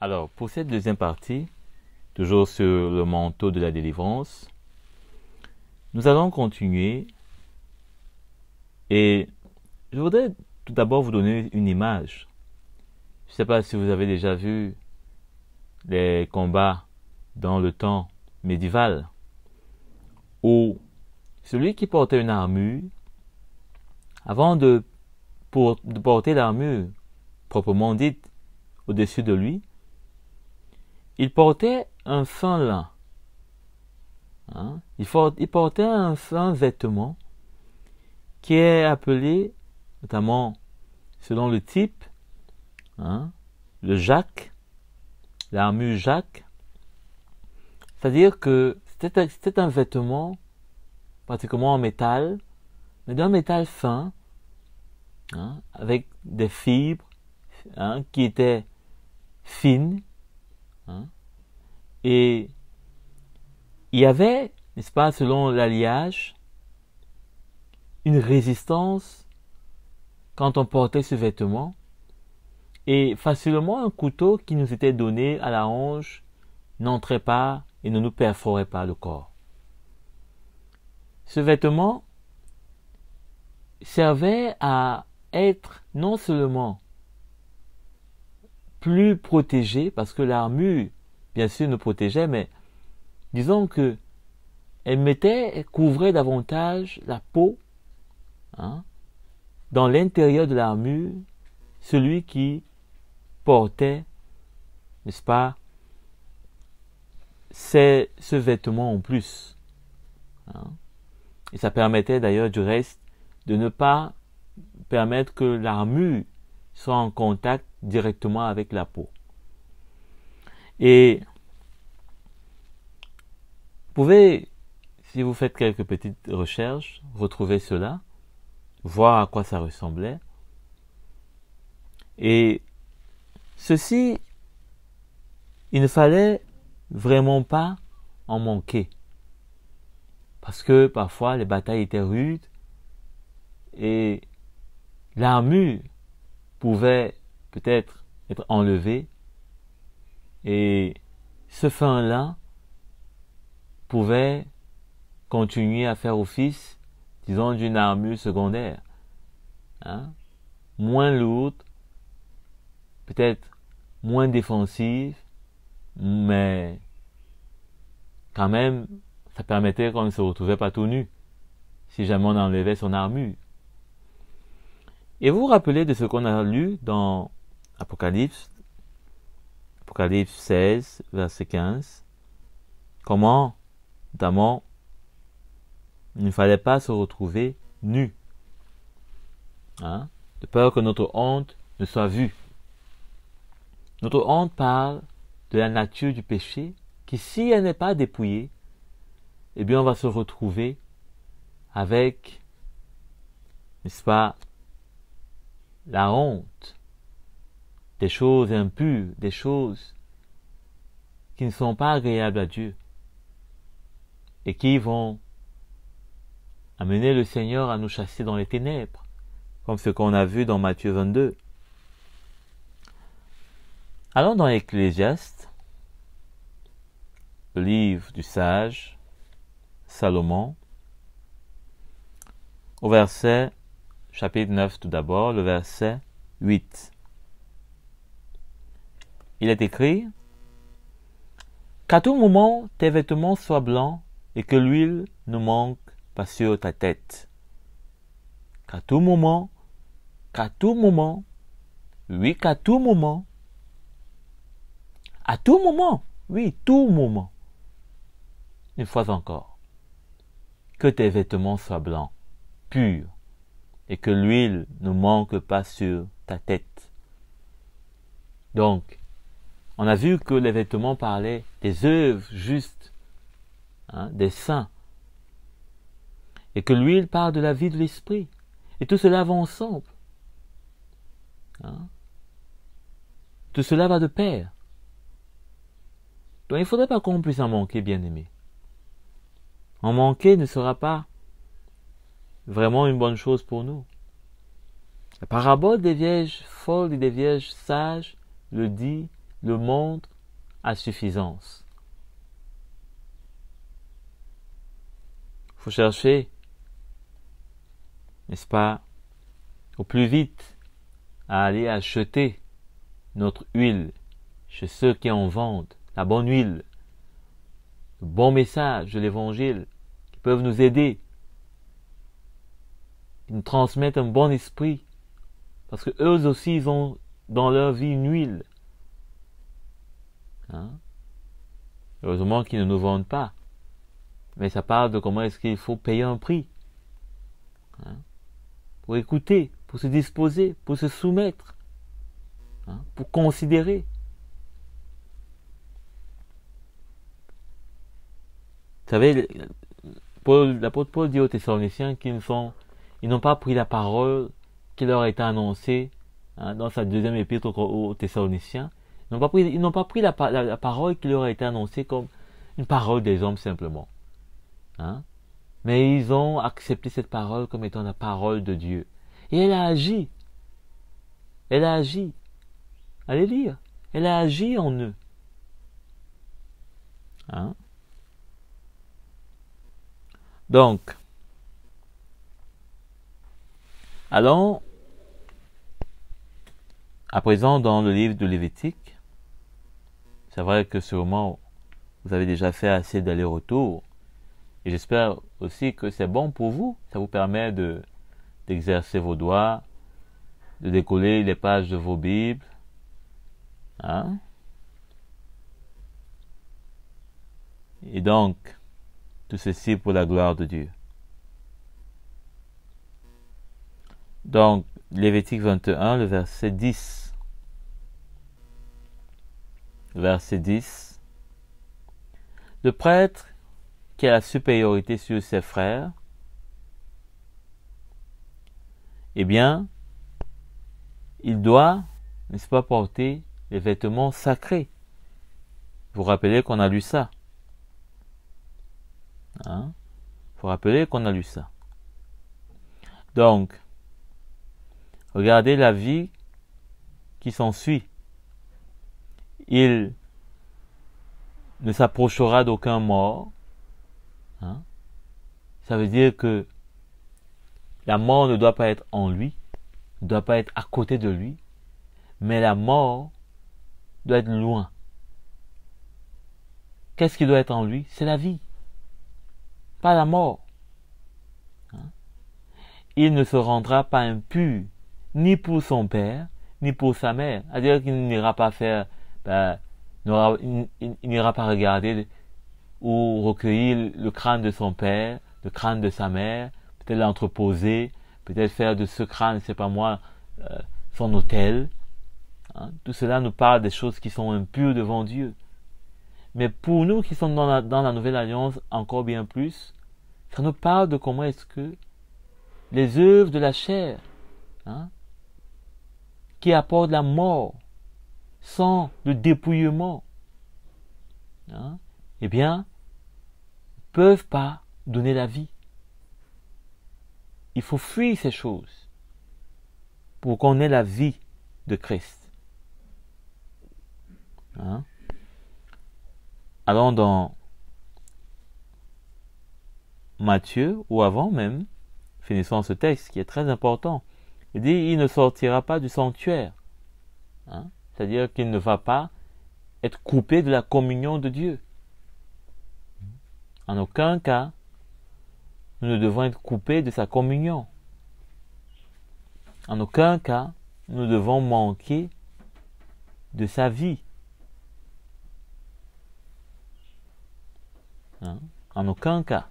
Alors, pour cette deuxième partie, toujours sur le manteau de la délivrance, nous allons continuer et je voudrais tout d'abord vous donner une image. Je ne sais pas si vous avez déjà vu les combats dans le temps médiéval où celui qui portait une armure, avant de porter l'armure proprement dite au-dessus de lui, il portait un fin lin. Il portait un fin vêtement qui est appelé, notamment selon le type, le jacque, l'armure jacque. C'est-à-dire que c'était un vêtement pratiquement en métal, mais d'un métal fin, avec des fibres qui étaient fines. Et il y avait, n'est-ce pas, selon l'alliage, une résistance quand on portait ce vêtement, et facilement un couteau qui nous était donné à la hanche n'entrait pas et ne nous perforait pas le corps. Ce vêtement servait à être non seulement plus protégé, parce que l'armure, bien sûr, nous protégeait, mais disons que elle couvrait davantage la peau, dans l'intérieur de l'armure, celui qui portait, n'est-ce pas, c'est ce vêtement en plus. Et ça permettait d'ailleurs du reste de ne pas permettre que l'armure soit en contact directement avec la peau. Et vous pouvez, si vous faites quelques petites recherches, retrouver cela, voir à quoi ça ressemblait. Et ceci, il ne fallait vraiment pas en manquer. Parce que parfois les batailles étaient rudes et l'armure pouvait peut-être être enlevée et ce fin-là pouvait continuer à faire office, disons, d'une armure secondaire, moins lourde, peut-être moins défensive, mais quand même, ça permettait qu'on ne se retrouvait pas tout nu, si jamais on enlevait son armure. Et vous vous rappelez de ce qu'on a lu dans Apocalypse 16, verset 15, comment, notamment, il ne fallait pas se retrouver nu, de peur que notre honte ne soit vue. Notre honte parle de la nature du péché, qui si elle n'est pas dépouillée, eh bien on va se retrouver avec, n'est-ce pas, la honte des choses impures, des choses qui ne sont pas agréables à Dieu et qui vont amener le Seigneur à nous chasser dans les ténèbres, comme ce qu'on a vu dans Matthieu 22. Allons dans Ecclésiaste, le livre du sage Salomon, au verset, chapitre 9 tout d'abord, le verset 8. Il est écrit: qu'à tout moment tes vêtements soient blancs et que l'huile ne manque pas sur ta tête. Qu'à tout moment, oui, qu'à tout moment, oui, tout moment, une fois encore, que tes vêtements soient blancs, purs, et que l'huile ne manque pas sur ta tête. Donc, on a vu que les vêtements parlaient des œuvres justes, des saints, et que l'huile parle de la vie de l'esprit. Et tout cela va ensemble. Tout cela va de pair. Donc il ne faudrait pas qu'on puisse en manquer, bien-aimé. En manquer ne sera pas vraiment une bonne chose pour nous. La parabole des vierges folles et des vierges sages le dit le montre à suffisance. Il faut chercher, n'est-ce pas, au plus vite à aller acheter notre huile chez ceux qui en vendent, la bonne huile, le bon message de l'évangile, qui peuvent nous aider, qui nous transmettent un bon esprit, parce que eux aussi, ils ont dans leur vie une huile. Heureusement qu'ils ne nous vendent pas, mais ça parle de comment est-ce qu'il faut payer un prix, pour écouter, pour se disposer, pour se soumettre, pour considérer. Vous savez, l'apôtre Paul dit aux Thessaloniciens qu'ils n'ont pas pris la parole qui leur a été annoncée dans sa deuxième épître aux Thessaloniciens. Ils n'ont pas pris la parole qui leur a été annoncée comme une parole des hommes simplement. Mais ils ont accepté cette parole comme étant la parole de Dieu. Et elle a agi. Elle a agi. Allez lire. Elle a agi en eux. Donc, allons à présent dans le livre de Lévitique. C'est vrai que sûrement vous avez déjà fait assez d'allers-retours. Et j'espère aussi que c'est bon pour vous. Ça vous permet d'exercer vos doigts, de décoller les pages de vos Bibles. Et donc, tout ceci pour la gloire de Dieu. Donc, Lévitique 21, le verset 10. Verset 10. Le prêtre qui a la supériorité sur ses frères, eh bien, il doit, n'est-ce pas, porter les vêtements sacrés. Vous rappelez qu'on a lu ça. Vous rappelez qu'on a lu ça. Donc, regardez la vie qui s'ensuit. Il ne s'approchera d'aucun mort. Ça veut dire que la mort ne doit pas être en lui, ne doit pas être à côté de lui, mais la mort doit être loin. Qu'est-ce qui doit être en lui? C'est la vie, pas la mort. Il ne se rendra pas impur, ni pour son père, ni pour sa mère. C'est-à-dire qu'il n'ira pas faire, il n'ira pas regarder ou recueillir le crâne de son père, le crâne de sa mère, peut-être l'entreposer, peut-être faire de ce crâne, c'est pas moi, son autel. Tout cela nous parle des choses qui sont impures devant Dieu. Mais pour nous qui sommes dans la nouvelle alliance, encore bien plus, ça nous parle de comment est-ce que les œuvres de la chair, qui apportent la mort, sans le dépouillement, eh bien, peuvent pas donner la vie. Il faut fuir ces choses pour qu'on ait la vie de Christ. Allons dans Matthieu, ou avant même, finissons ce texte qui est très important. Il dit, il ne sortira pas du sanctuaire. C'est-à-dire qu'il ne va pas être coupé de la communion de Dieu. En aucun cas, nous ne devons être coupés de sa communion. En aucun cas, nous devons manquer de sa vie. En aucun cas.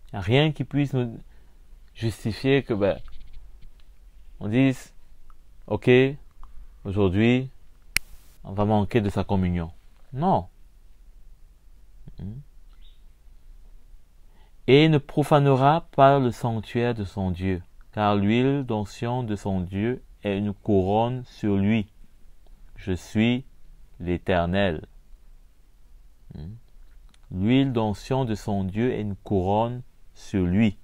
Il n'y a rien qui puisse nous justifier que, on dise, ok, aujourd'hui, on va manquer de sa communion. Non. Et ne profanera pas le sanctuaire de son Dieu, car l'huile d'onction de son Dieu est une couronne sur lui. Je suis l'Éternel. L'huile d'onction de son Dieu est une couronne sur lui.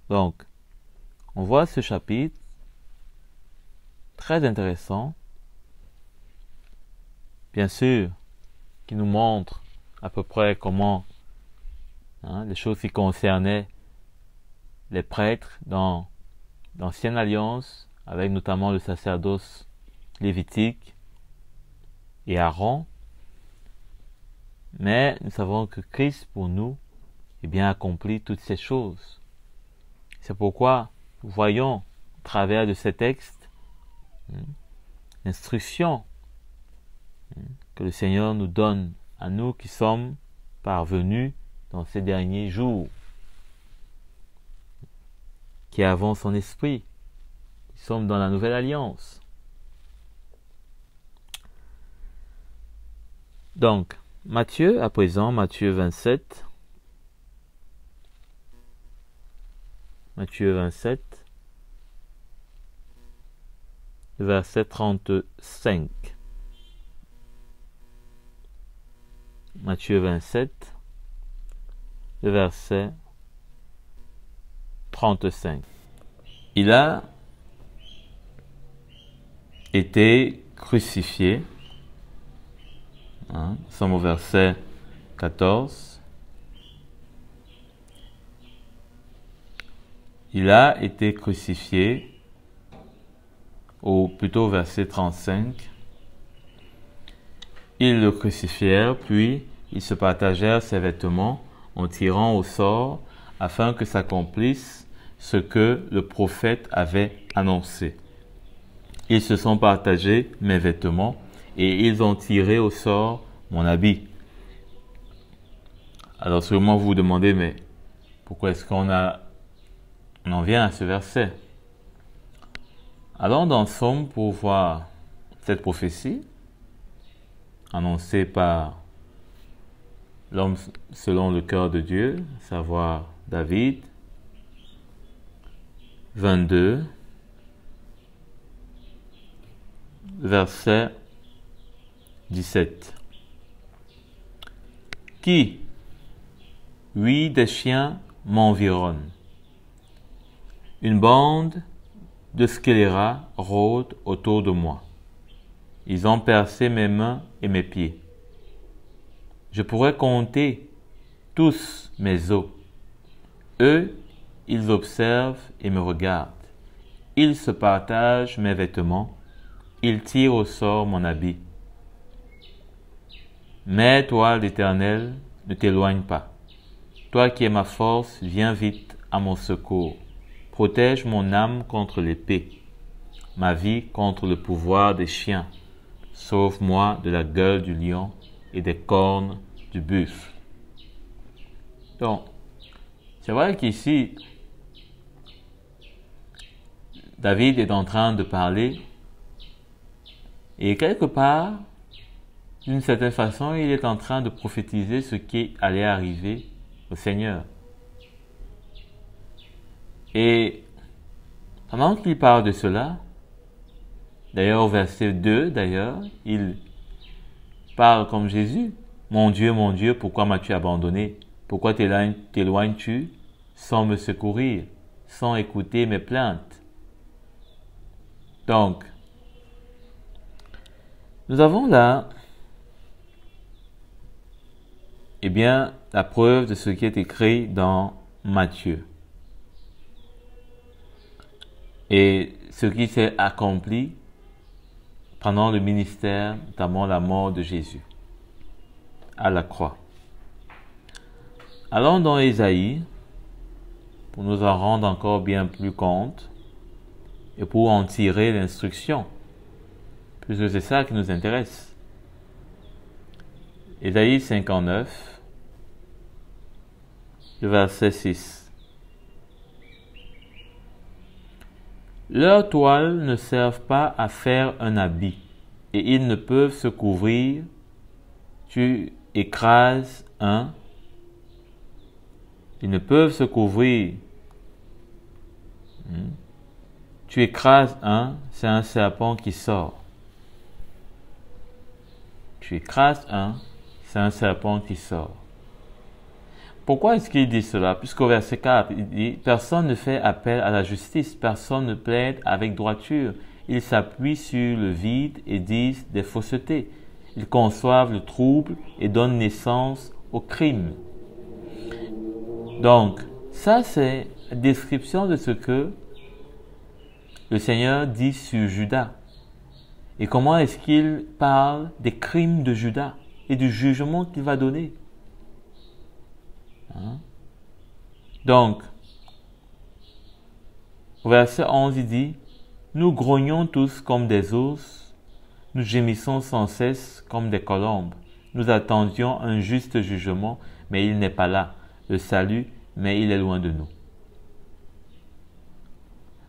Donc, on voit ce chapitre très intéressant, bien sûr, qui nous montre à peu près comment les choses qui concernaient les prêtres dans l'Ancienne Alliance, avec notamment le sacerdoce lévitique et Aaron. Mais nous savons que Christ, pour nous, accomplit toutes ces choses. C'est pourquoi nous voyons, au travers de ces textes, l'instruction que le Seigneur nous donne à nous qui sommes parvenus dans ces derniers jours, qui avons son esprit, qui sommes dans la nouvelle alliance. Donc, Matthieu, à présent, Matthieu 27. Matthieu 27, verset 35. Matthieu 27, verset 35. Il a été crucifié. Nous sommes au verset 14. Il a été crucifié, ou plutôt verset 35. Ils le crucifièrent, puis ils se partagèrent ses vêtements en tirant au sort, afin que s'accomplisse ce que le prophète avait annoncé. Ils se sont partagés mes vêtements, et ils ont tiré au sort mon habit. Alors sûrement vous vous demandez, mais pourquoi est-ce qu'on en vient à ce verset? Allons dans Somme pour voir cette prophétie annoncée par l'homme selon le cœur de Dieu, à savoir David. 22, verset 17. Qui, oui, des chiens m'environnent. Une bande de scélérats rôde autour de moi. Ils ont percé mes mains et mes pieds. Je pourrais compter tous mes os. Eux, ils observent et me regardent. Ils se partagent mes vêtements. Ils tirent au sort mon habit. Mais toi, l'Éternel, ne t'éloigne pas. Toi qui es ma force, viens vite à mon secours. Protège mon âme contre l'épée, ma vie contre le pouvoir des chiens. Sauve-moi de la gueule du lion et des cornes du buffle. Donc, c'est vrai qu'ici, David est en train de parler et quelque part, d'une certaine façon, il est en train de prophétiser ce qui allait arriver au Seigneur. Et pendant qu'il parle de cela, d'ailleurs au verset 2, il parle comme Jésus. Mon Dieu, pourquoi m'as-tu abandonné? Pourquoi t'éloignes-tu sans me secourir, sans écouter mes plaintes? Donc, nous avons là, la preuve de ce qui est écrit dans Matthieu. Et ce qui s'est accompli pendant le ministère, notamment la mort de Jésus à la croix. Allons dans Ésaïe pour nous en rendre encore bien plus compte et pour en tirer l'instruction, puisque c'est ça qui nous intéresse. Ésaïe 59, le verset 6. Leurs toiles ne servent pas à faire un habit, et ils ne peuvent se couvrir. Tu écrases un. Ils ne peuvent se couvrir. Tu écrases un, c'est un serpent qui sort. Tu écrases un, c'est un serpent qui sort. Pourquoi est-ce qu'il dit cela? Puisqu'au verset 4, il dit « Personne ne fait appel à la justice, personne ne plaide avec droiture, Ils s'appuient sur le vide et disent des faussetés. Ils conçoivent le trouble et donnent naissance au crime. Donc, ça c'est la description de ce que le Seigneur dit sur Judas. Et comment est-ce qu'il parle des crimes de Judas et du jugement qu'il va donner. Donc, au verset 11, il dit, « Nous grognons tous comme des ours, nous gémissons sans cesse comme des colombes. Nous attendions un juste jugement, mais il n'est pas là. Le salut, mais il est loin de nous. »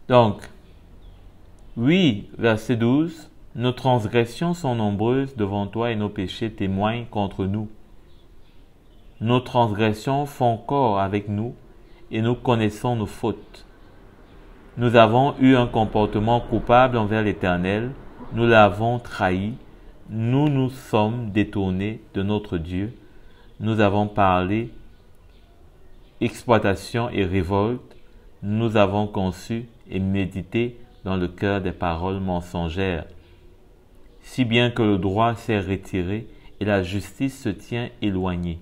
Donc, oui, verset 12, « Nos transgressions sont nombreuses devant toi et nos péchés témoignent contre nous. Nos transgressions font corps avec nous et nous connaissons nos fautes. Nous avons eu un comportement coupable envers l'Éternel, nous l'avons trahi, nous nous sommes détournés de notre Dieu, nous avons parlé exploitation et révolte, nous avons conçu et médité dans le cœur des paroles mensongères, si bien que le droit s'est retiré et la justice se tient éloignée.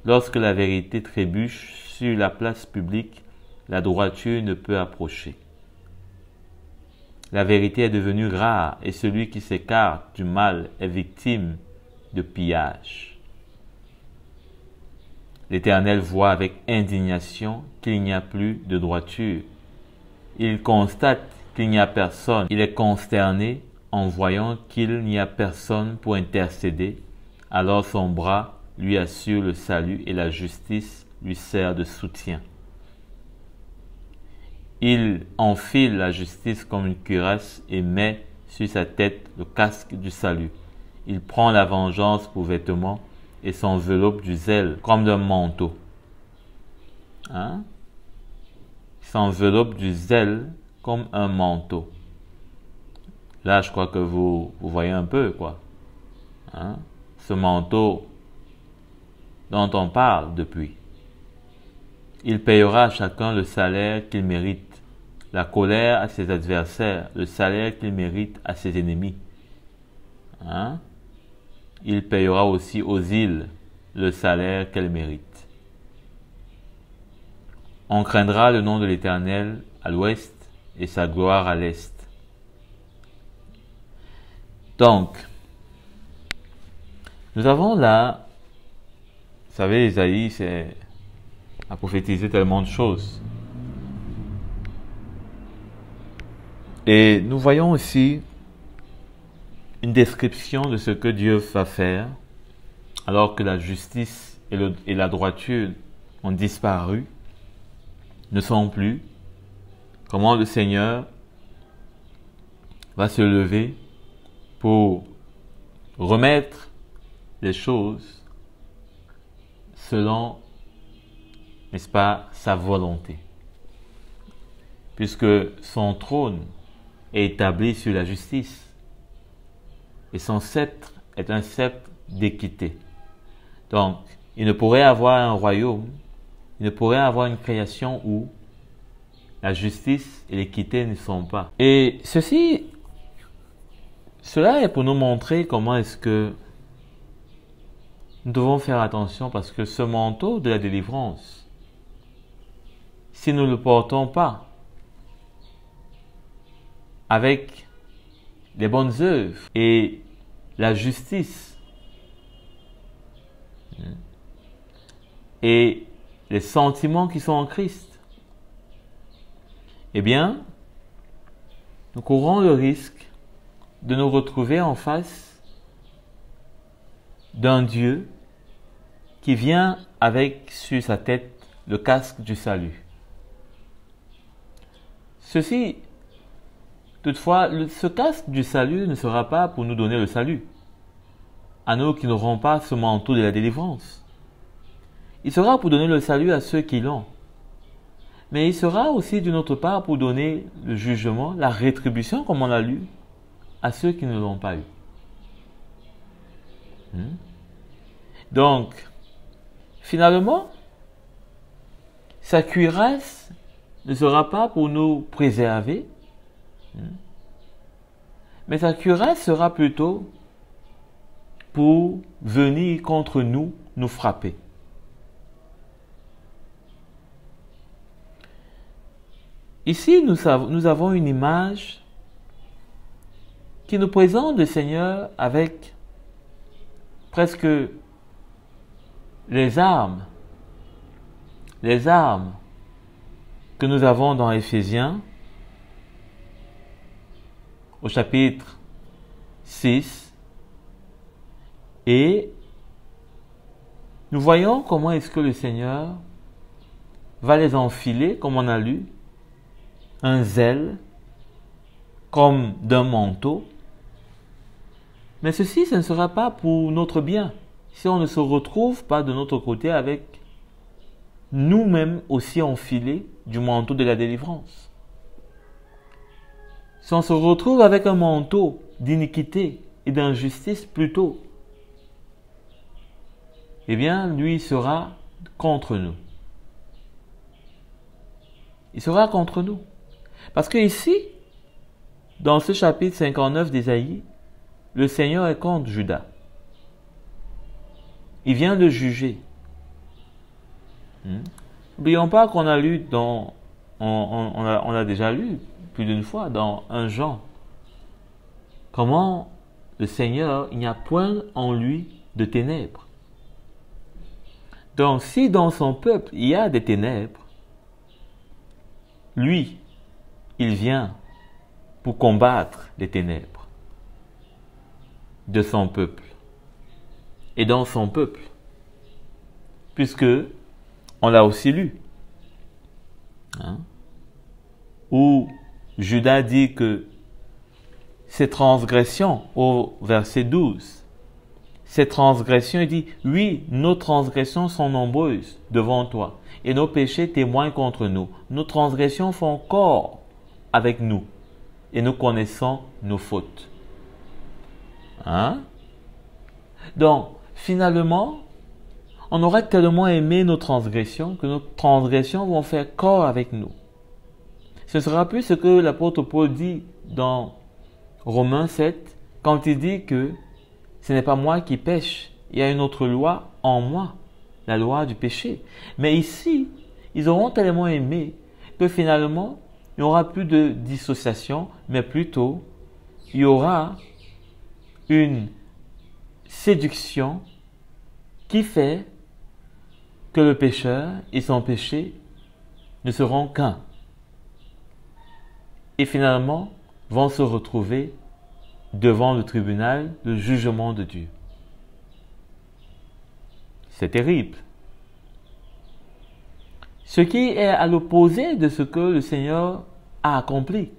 Lorsque la vérité trébuche sur la place publique, la droiture ne peut approcher. La vérité est devenue rare et celui qui s'écarte du mal est victime de pillage. L'Éternel voit avec indignation qu'il n'y a plus de droiture. Il constate qu'il n'y a personne. Il est consterné en voyant qu'il n'y a personne pour intercéder. Alors son bras lui assure le salut et la justice lui sert de soutien. Il enfile la justice comme une cuirasse et met sur sa tête le casque du salut. Il prend la vengeance pour vêtement et s'enveloppe du zèle comme d'un manteau. Il s'enveloppe du zèle comme un manteau. Là, je crois que vous voyez un peu, quoi. Ce manteau dont on parle depuis. Il payera à chacun le salaire qu'il mérite, la colère à ses adversaires, le salaire qu'il mérite à ses ennemis. Il payera aussi aux îles le salaire qu'elles méritent. On craindra le nom de l'Éternel à l'ouest et sa gloire à l'est. Donc, nous avons là, vous savez, Isaïe, a prophétisé tellement de choses. Et nous voyons aussi une description de ce que Dieu va faire alors que la justice et la droiture ont disparu, ne sont plus. Comment le Seigneur va se lever pour remettre les choses selon, n'est-ce pas, sa volonté. Puisque son trône est établi sur la justice et son sceptre est un sceptre d'équité. Donc, il ne pourrait avoir un royaume, il ne pourrait avoir une création où la justice et l'équité ne sont pas. Et cela est pour nous montrer comment est-ce que nous devons faire attention parce que ce manteau de la délivrance, si nous ne le portons pas avec les bonnes œuvres et la justice et les sentiments qui sont en Christ, eh bien, nous courons le risque de nous retrouver en face d'un Dieu qui vient avec sur sa tête le casque du salut. Toutefois, ce casque du salut ne sera pas pour nous donner le salut, à nous qui n'aurons pas ce manteau de la délivrance. Il sera pour donner le salut à ceux qui l'ont. Mais il sera aussi d'une autre part pour donner le jugement, la rétribution, comme on l'a lu, à ceux qui ne l'ont pas eu. Donc, finalement, sa cuirasse ne sera pas pour nous préserver, Mais sa cuirasse sera plutôt pour venir contre nous, nous frapper. Ici, nous avons une image qui nous présente le Seigneur avec presque les armes que nous avons dans Éphésiens au chapitre 6, et nous voyons comment est-ce que le Seigneur va les enfiler, comme on a lu, un zèle comme d'un manteau. Mais ceci, ce ne sera pas pour notre bien, si on ne se retrouve pas de notre côté avec nous-mêmes aussi enfilés du manteau de la délivrance. Si on se retrouve avec un manteau d'iniquité et d'injustice plutôt, eh bien, lui sera contre nous. Il sera contre nous. Parce que ici, dans ce chapitre 59 d'Ésaïe, le Seigneur est contre Juda. Il vient de juger. N'oublions pas qu'on a lu on a déjà lu plus d'une fois dans 1 Jean, comment le Seigneur, il n'y a point en lui de ténèbres. Donc, si dans son peuple, il y a des ténèbres, lui, il vient pour combattre les ténèbres de son peuple et dans son peuple, puisque on l'a aussi lu, où Judas dit que ses transgressions, au verset 12, ses transgressions, il dit, oui, nos transgressions sont nombreuses devant toi, et nos péchés témoignent contre nous. Nos transgressions font corps avec nous, et nous connaissons nos fautes. Donc, finalement, on aurait tellement aimé nos transgressions que nos transgressions vont faire corps avec nous. Ce ne sera plus ce que l'apôtre Paul dit dans Romains 7, quand il dit que ce n'est pas moi qui pêche, il y a une autre loi en moi, la loi du péché. Mais ici, ils auront tellement aimé que finalement, il n'y aura plus de dissociation, mais plutôt, il y aura une séduction qui fait que le pécheur et son péché ne seront qu'un. Et finalement, vont se retrouver devant le tribunal, le jugement de Dieu. C'est terrible. Ce qui est à l'opposé de ce que le Seigneur a accompli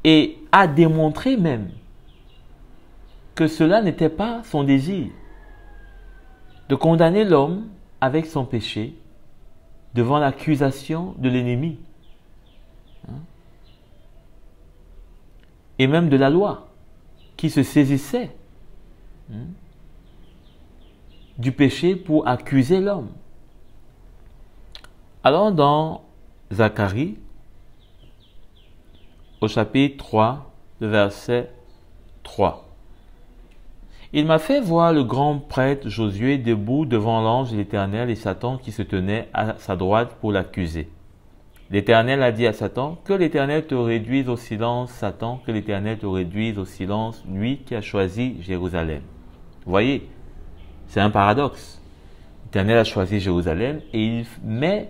et a démontré même que cela n'était pas son désir de condamner l'homme avec son péché devant l'accusation de l'ennemi et même de la loi qui se saisissait du péché pour accuser l'homme. Alors dans Zacharie, au chapitre 3, le verset 3. Il m'a fait voir le grand prêtre Josué debout devant l'ange de l'Éternel et Satan qui se tenait à sa droite pour l'accuser. L'Éternel a dit à Satan, que l'Éternel te réduise au silence, Satan, que l'Éternel te réduise au silence, lui qui a choisi Jérusalem. Vous voyez, c'est un paradoxe. L'Éternel a choisi Jérusalem et il met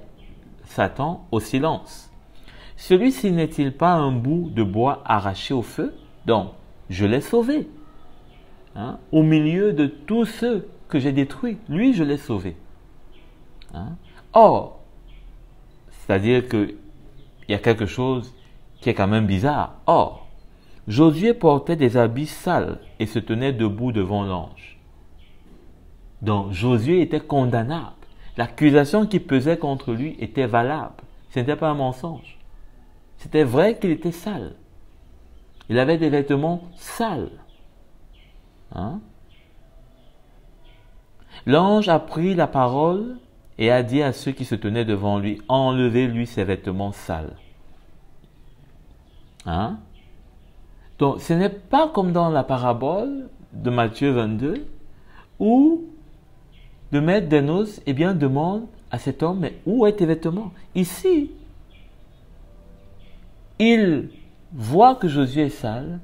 Satan au silence. Celui-ci n'est-il pas un bout de bois arraché au feu? Donc, je l'ai sauvé. Au milieu de tous ceux que j'ai détruits, lui, je l'ai sauvé. Or, c'est-à-dire qu'il y a quelque chose qui est quand même bizarre. Or, Josué portait des habits sales et se tenait debout devant l'ange. Donc, Josué était condamnable. L'accusation qui pesait contre lui était valable. Ce n'était pas un mensonge. C'était vrai qu'il était sale. Il avait des vêtements sales. L'ange a pris la parole et a dit à ceux qui se tenaient devant lui, enlevez-lui ses vêtements sales. Donc, ce n'est pas comme dans la parabole de Matthieu 22, où le maître des noces, eh bien, demande à cet homme, mais où est tes vêtements? Ici, il voit que Josué est sale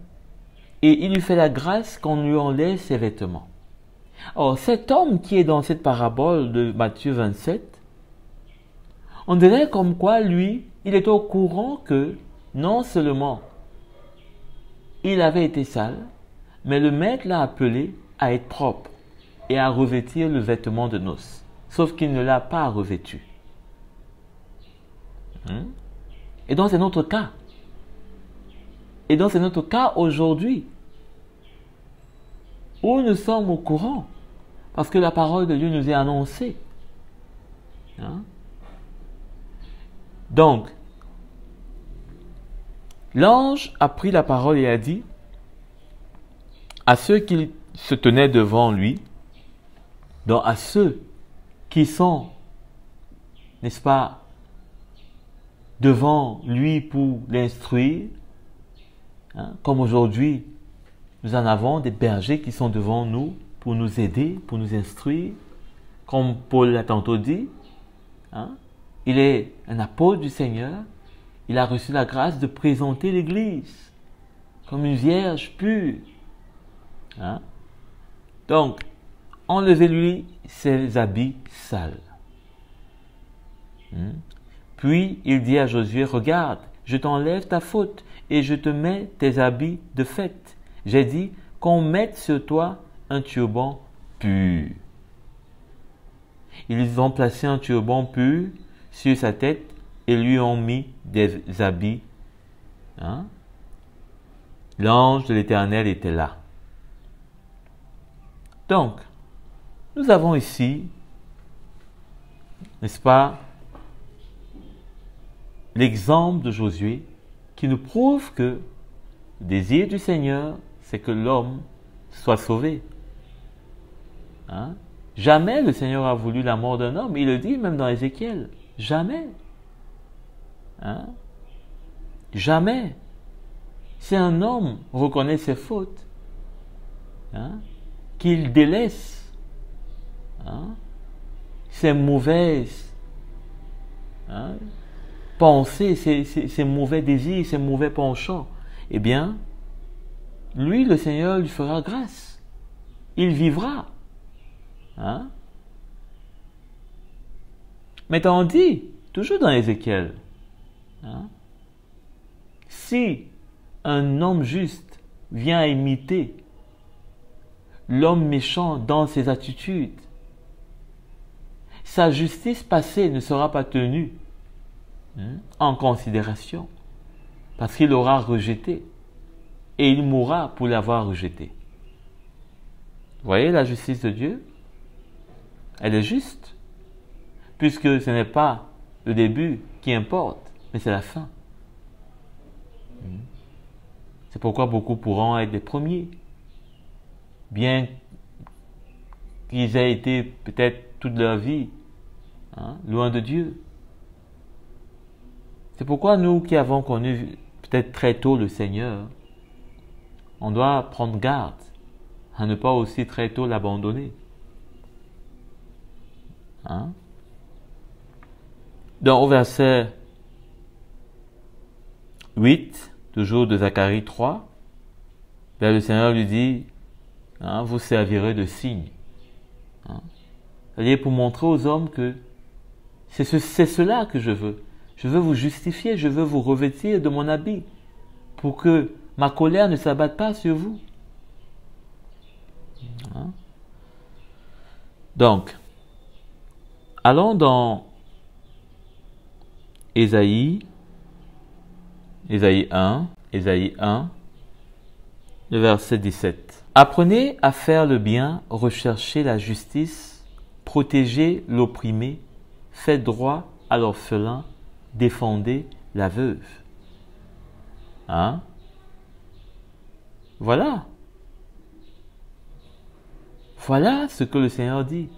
et il lui fait la grâce qu'on lui enlève ses vêtements. Or, cet homme qui est dans cette parabole de Matthieu 27, on dirait comme quoi lui, il est au courant que non seulement il avait été sale, mais le maître l'a appelé à être propre et à revêtir le vêtement de noces. Sauf qu'il ne l'a pas revêtu. Et donc c'est notre cas. Et donc c'est notre cas aujourd'hui, où nous sommes au courant, parce que la parole de Dieu nous est annoncée. Donc, l'ange a pris la parole et a dit à ceux qui se tenaient devant lui, donc à ceux qui sont, n'est-ce pas, devant lui pour l'instruire, comme aujourd'hui, nous en avons des bergers qui sont devant nous pour nous aider, pour nous instruire, comme Paul l'a tantôt dit. Il est un apôtre du Seigneur, il a reçu la grâce de présenter l'Église comme une vierge pure. Donc, enlevez-lui ses habits sales. Puis il dit à Josué, regarde, je t'enlève ta faute et je te mets tes habits de fête. J'ai dit qu'on mette sur toi un turban pur. Ils ont placé un turban pur sur sa tête et lui ont mis des habits. L'ange de l'Éternel était là. Donc, nous avons ici, n'est-ce pas, l'exemple de Josué qui nous prouve que le désir du Seigneur, c'est que l'homme soit sauvé. Jamais le Seigneur a voulu la mort d'un homme. Il le dit même dans Ézéchiel. Jamais. Jamais. Si un homme reconnaît ses fautes, qu'il délaisse ses mauvaises pensées, ses mauvais désirs, ses mauvais penchants, eh bien, lui, le Seigneur lui fera grâce. Il vivra. Mais tandis, toujours dans Ézéchiel, si un homme juste vient imiter l'homme méchant dans ses attitudes, sa justice passée ne sera pas tenue en considération parce qu'il aura rejeté et il mourra pour l'avoir rejeté. Vous voyez la justice de Dieu? Elle est juste, puisque ce n'est pas le début qui importe, mais c'est la fin. C'est pourquoi beaucoup pourront être les premiers, bien qu'ils aient été peut-être toute leur vie loin de Dieu. C'est pourquoi nous qui avons connu peut-être très tôt le Seigneur, on doit prendre garde à ne pas aussi très tôt l'abandonner. Donc au verset 8, toujours de Zacharie 3, le Seigneur lui dit, vous servirez de signe. C'est-à-dire pour montrer aux hommes que c'est cela que je veux. Je veux vous justifier, je veux vous revêtir de mon habit pour que ma colère ne s'abatte pas sur vous. Donc, allons dans Ésaïe 1, le verset 17. Apprenez à faire le bien, recherchez la justice, protégez l'opprimé, faites droit à l'orphelin, défendez la veuve. Voilà. Voilà ce que le Seigneur dit.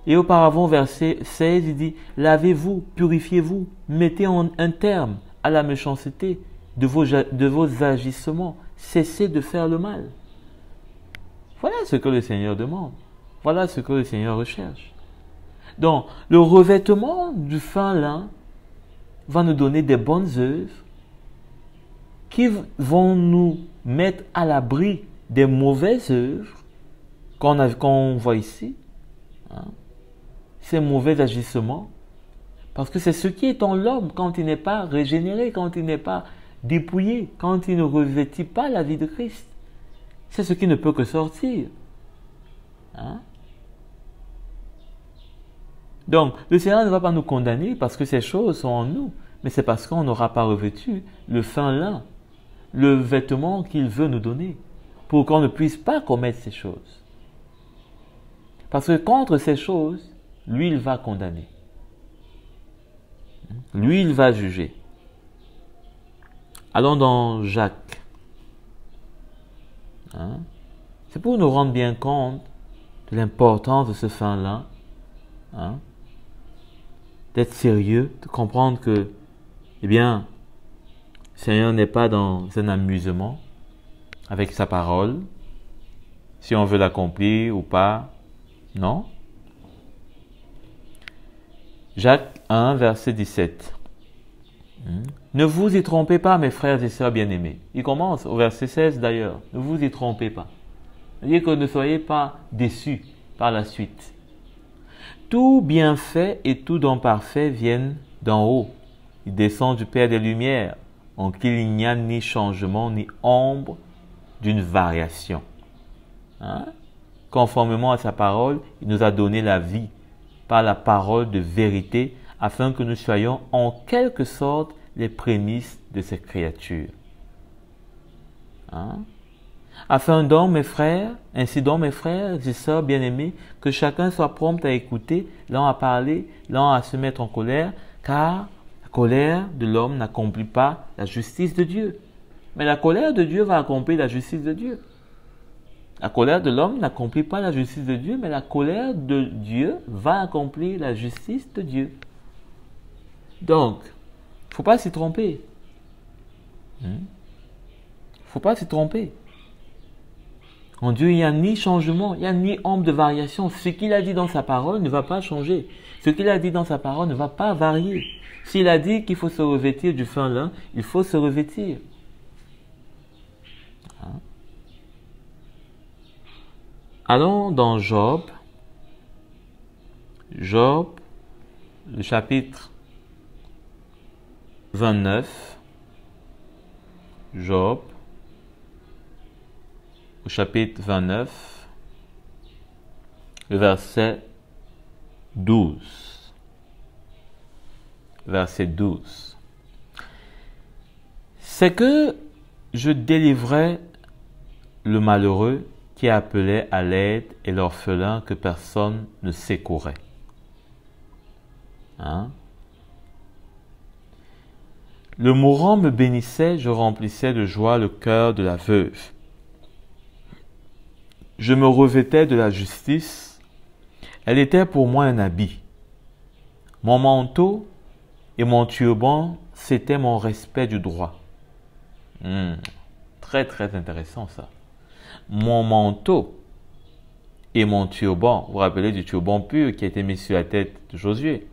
Et auparavant, verset 16, il dit, lavez-vous, purifiez-vous, mettez un terme à la méchanceté, de vos agissements. Cessez de faire le mal. Voilà ce que le Seigneur demande. Voilà ce que le Seigneur recherche. Donc, le revêtement du fin lin va nous donner des bonnes œuvres qui vont nous mettre à l'abri des mauvaises œuvres qu'on voit ici. Hein, ces mauvais agissements. Parce que c'est ce qui est en l'homme quand il n'est pas régénéré, quand il n'est pas dépouillé, quand il ne revêtit pas la vie de Christ. C'est ce qui ne peut que sortir. Hein? Donc, le Seigneur ne va pas nous condamner parce que ces choses sont en nous, mais c'est parce qu'on n'aura pas revêtu le fin lin, le vêtement qu'il veut nous donner, pour qu'on ne puisse pas commettre ces choses. Parce que contre ces choses, lui, il va condamner. Lui, il va juger. Allons dans Jacques. Hein? C'est pour nous rendre bien compte de l'importance de ce fin lin. Hein? D'être sérieux, de comprendre que, eh bien, le Seigneur n'est pas dans un amusement avec sa parole, si on veut l'accomplir ou pas. Non. Jacques 1, verset 17. Ne vous y trompez pas, mes frères et sœurs bien-aimés. Il commence au verset 16 d'ailleurs. Ne vous y trompez pas. C'est-à-dire que ne soyez pas déçus par la suite. Tout bienfait et tout don parfait viennent d'en haut. Il descend du Père des Lumières, en qui il n'y a ni changement ni ombre d'une variation. Hein? Conformément à sa parole, il nous a donné la vie par la parole de vérité, afin que nous soyons en quelque sorte les prémices de ces créatures. Hein? Ainsi donc, mes frères et sœurs bien-aimés, que chacun soit prompt à écouter, lent à parler, lent à se mettre en colère, car la colère de l'homme n'accomplit pas la justice de Dieu. Mais la colère de Dieu va accomplir la justice de Dieu. La colère de l'homme n'accomplit pas la justice de Dieu, mais la colère de Dieu va accomplir la justice de Dieu. Donc, il ne faut pas s'y tromper. Il ne faut pas s'y tromper. En Dieu, il n'y a ni changement, il n'y a ni ombre de variation. Ce qu'il a dit dans sa parole ne va pas changer. Ce qu'il a dit dans sa parole ne va pas varier. S'il a dit qu'il faut se revêtir du fin lin, il faut se revêtir. Hein? Allons dans Job. Job, le chapitre 29. Job, au chapitre 29, le verset 12. Verset 12. C'est que je délivrai le malheureux qui appelait à l'aide et l'orphelin que personne ne secourait. Hein? Le mourant me bénissait, je remplissais de joie le cœur de la veuve. Je me revêtais de la justice, elle était pour moi un habit. Mon manteau et mon turban, c'était mon respect du droit. Très très intéressant ça. Mon manteau et mon turban, vous vous rappelez du turban pur qui a été mis sur la tête de Josué.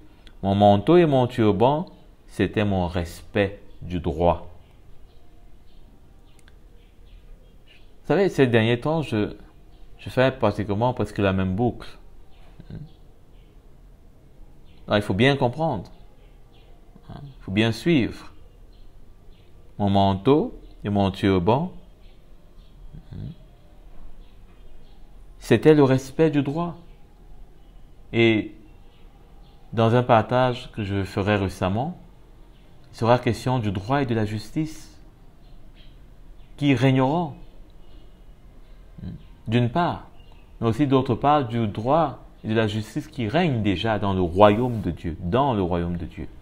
Mon manteau et mon turban, c'était mon respect du droit. Vous savez, ces derniers temps, je fais pratiquement presque la même boucle. Alors, il faut bien comprendre. Il faut bien suivre. Mon manteau et mon turban, c'était le respect du droit. Et dans un partage que je ferai récemment, il sera question du droit et de la justice qui régneront. D'une part, mais aussi d'autre part, du droit et de la justice qui règne déjà dans le royaume de Dieu,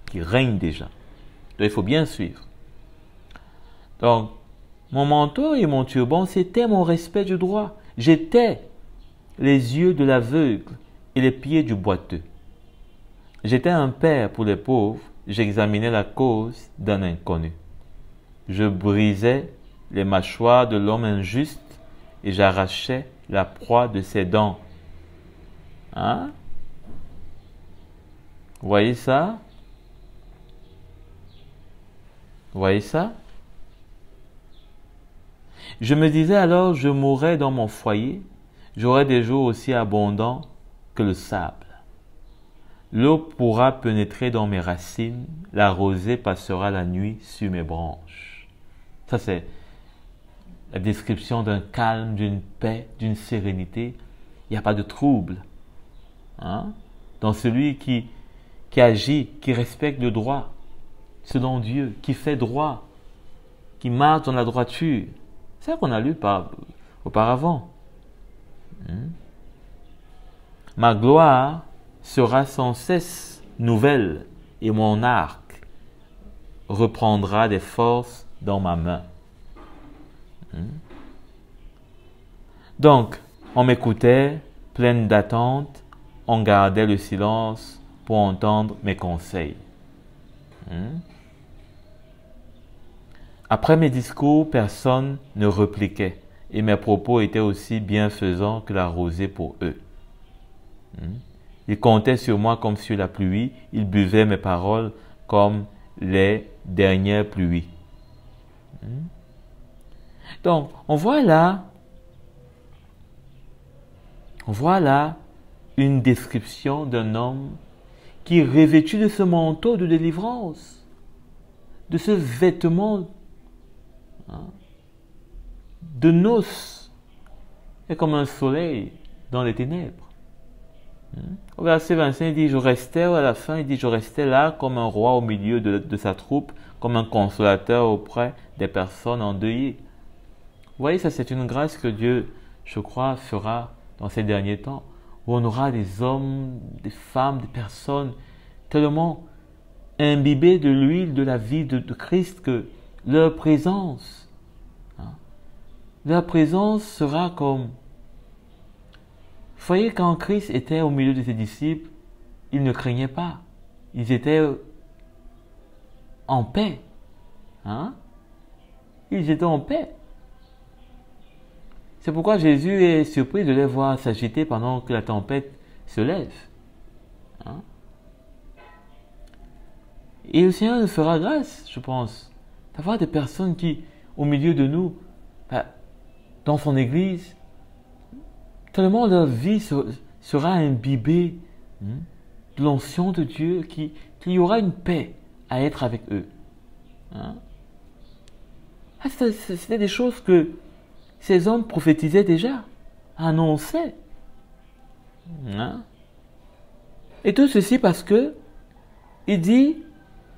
qui règne déjà. Donc, il faut bien suivre. Donc, mon manteau et mon turban, c'était mon respect du droit. J'étais les yeux de l'aveugle et les pieds du boiteux. J'étais un père pour les pauvres, j'examinais la cause d'un inconnu. je brisais les mâchoires de l'homme injuste et j'arrachais la proie de ses dents. Hein? Vous voyez ça? Vous voyez ça? Je me disais alors, je mourrais dans mon foyer, j'aurais des jours aussi abondants que le sable. L'eau pourra pénétrer dans mes racines, la rosée passera la nuit sur mes branches. Ça, c'est la description d'un calme, d'une paix, d'une sérénité. Il n'y a pas de trouble. Hein? Dans celui qui agit, qui respecte le droit, selon Dieu, qui fait droit, qui marche dans la droiture. C'est ça qu'on a lu auparavant. Ma gloire sera sans cesse nouvelle et mon arc reprendra des forces dans ma main. Donc, on m'écoutait, pleine d'attente, on gardait le silence pour entendre mes conseils. Après mes discours, personne ne répliquait et mes propos étaient aussi bienfaisants que la rosée pour eux. Ils comptaient sur moi comme sur la pluie, ils buvaient mes paroles comme les dernières pluies. Donc, on voit là une description d'un homme qui est revêtu de ce manteau de délivrance, de ce vêtement de noces, et comme un soleil dans les ténèbres. Au verset 25, il dit, à la fin, il dit, je restais là comme un roi au milieu de sa troupe, comme un consolateur auprès des personnes endeuillées. Vous voyez, ça c'est une grâce que Dieu, je crois, fera dans ces derniers temps, où on aura des hommes, des femmes, des personnes tellement imbibées de l'huile de la vie de Christ que leur présence sera comme... Vous voyez, quand Christ était au milieu de ses disciples, ils ne craignaient pas. Ils étaient en paix. Ils étaient en paix. C'est pourquoi Jésus est surpris de les voir s'agiter pendant que la tempête se lève. Et le Seigneur nous fera grâce, je pense, d'avoir des personnes qui, au milieu de nous, dans son Église, tellement leur vie sera imbibée de l'onction de Dieu, qu'il y aura une paix à être avec eux. C'était des choses que ces hommes prophétisaient déjà, annonçaient. Et tout ceci parce que il dit,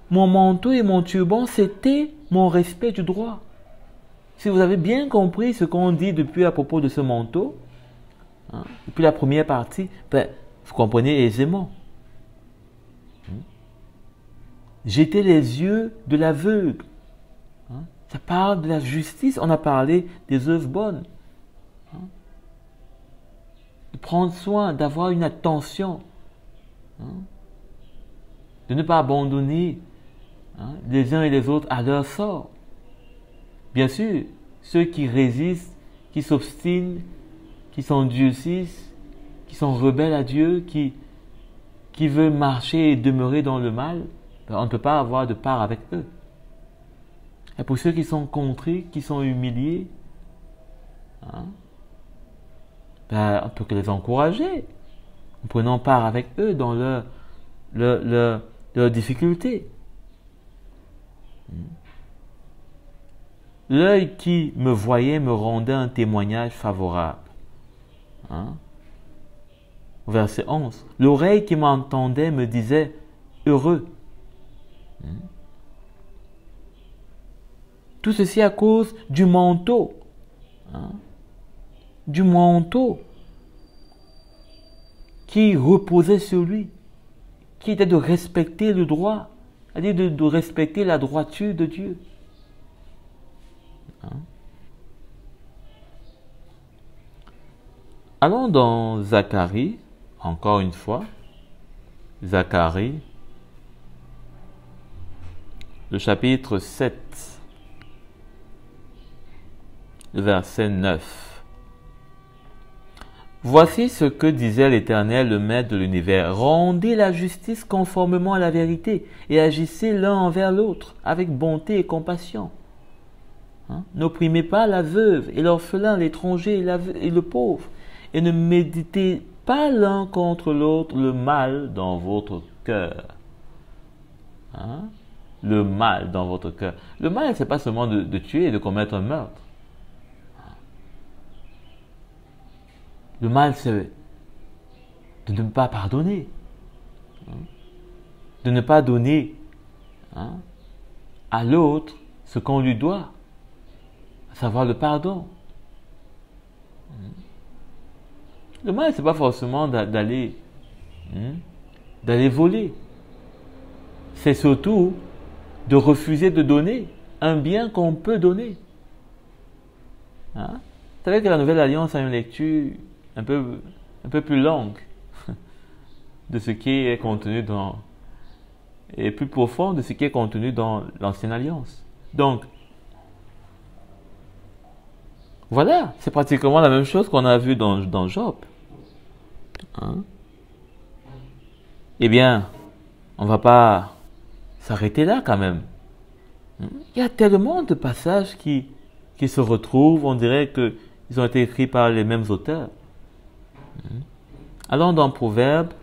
mon manteau et mon turban, c'était mon respect du droit. Si vous avez bien compris ce qu'on dit depuis à propos de ce manteau, depuis la première partie, vous comprenez aisément. Jeter les yeux de l'aveugle. Ça parle de la justice. On a parlé des œuvres bonnes. De prendre soin, d'avoir une attention. De ne pas abandonner les uns et les autres à leur sort. Bien sûr, ceux qui résistent, qui s'obstinent, qui s'endurcissent, qui sont rebelles à Dieu, qui veulent marcher et demeurer dans le mal, on ne peut pas avoir de part avec eux. Et pour ceux qui sont contrits, qui sont humiliés, on peut que les encourager, en prenant part avec eux dans leurs difficultés. L'œil qui me voyait me rendait un témoignage favorable. Verset 11. L'oreille qui m'entendait me disait heureux. Tout ceci à cause du manteau. Du manteau qui reposait sur lui, qui était de respecter le droit, c'est-à-dire de respecter la droiture de Dieu. Allons dans Zacharie, encore une fois. Zacharie, le chapitre 7. le verset 9. Voici ce que disait l'Éternel, le Maître de l'univers. Rendez la justice conformément à la vérité et agissez l'un envers l'autre avec bonté et compassion. N'opprimez pas la veuve et l'orphelin, l'étranger et le pauvre, et ne méditez pas l'un contre l'autre le mal dans votre cœur. Le mal dans votre cœur. Le mal, c'est pas seulement de tuer et de commettre un meurtre. Le mal, c'est de ne pas pardonner, de ne pas donner à l'autre ce qu'on lui doit, à savoir le pardon. Le mal, c'est pas forcément d'aller voler. C'est surtout de refuser de donner un bien qu'on peut donner. Vous savez que la Nouvelle Alliance a une lecture un peu plus longue de ce qui est contenu et plus profond de ce qui est contenu dans l'Ancienne Alliance. Donc, voilà, c'est pratiquement la même chose qu'on a vu dans Job. Eh bien, on ne va pas s'arrêter là quand même. Il y a tellement de passages qui se retrouvent, on dirait qu'ils ont été écrits par les mêmes auteurs. Allons dans Proverbes.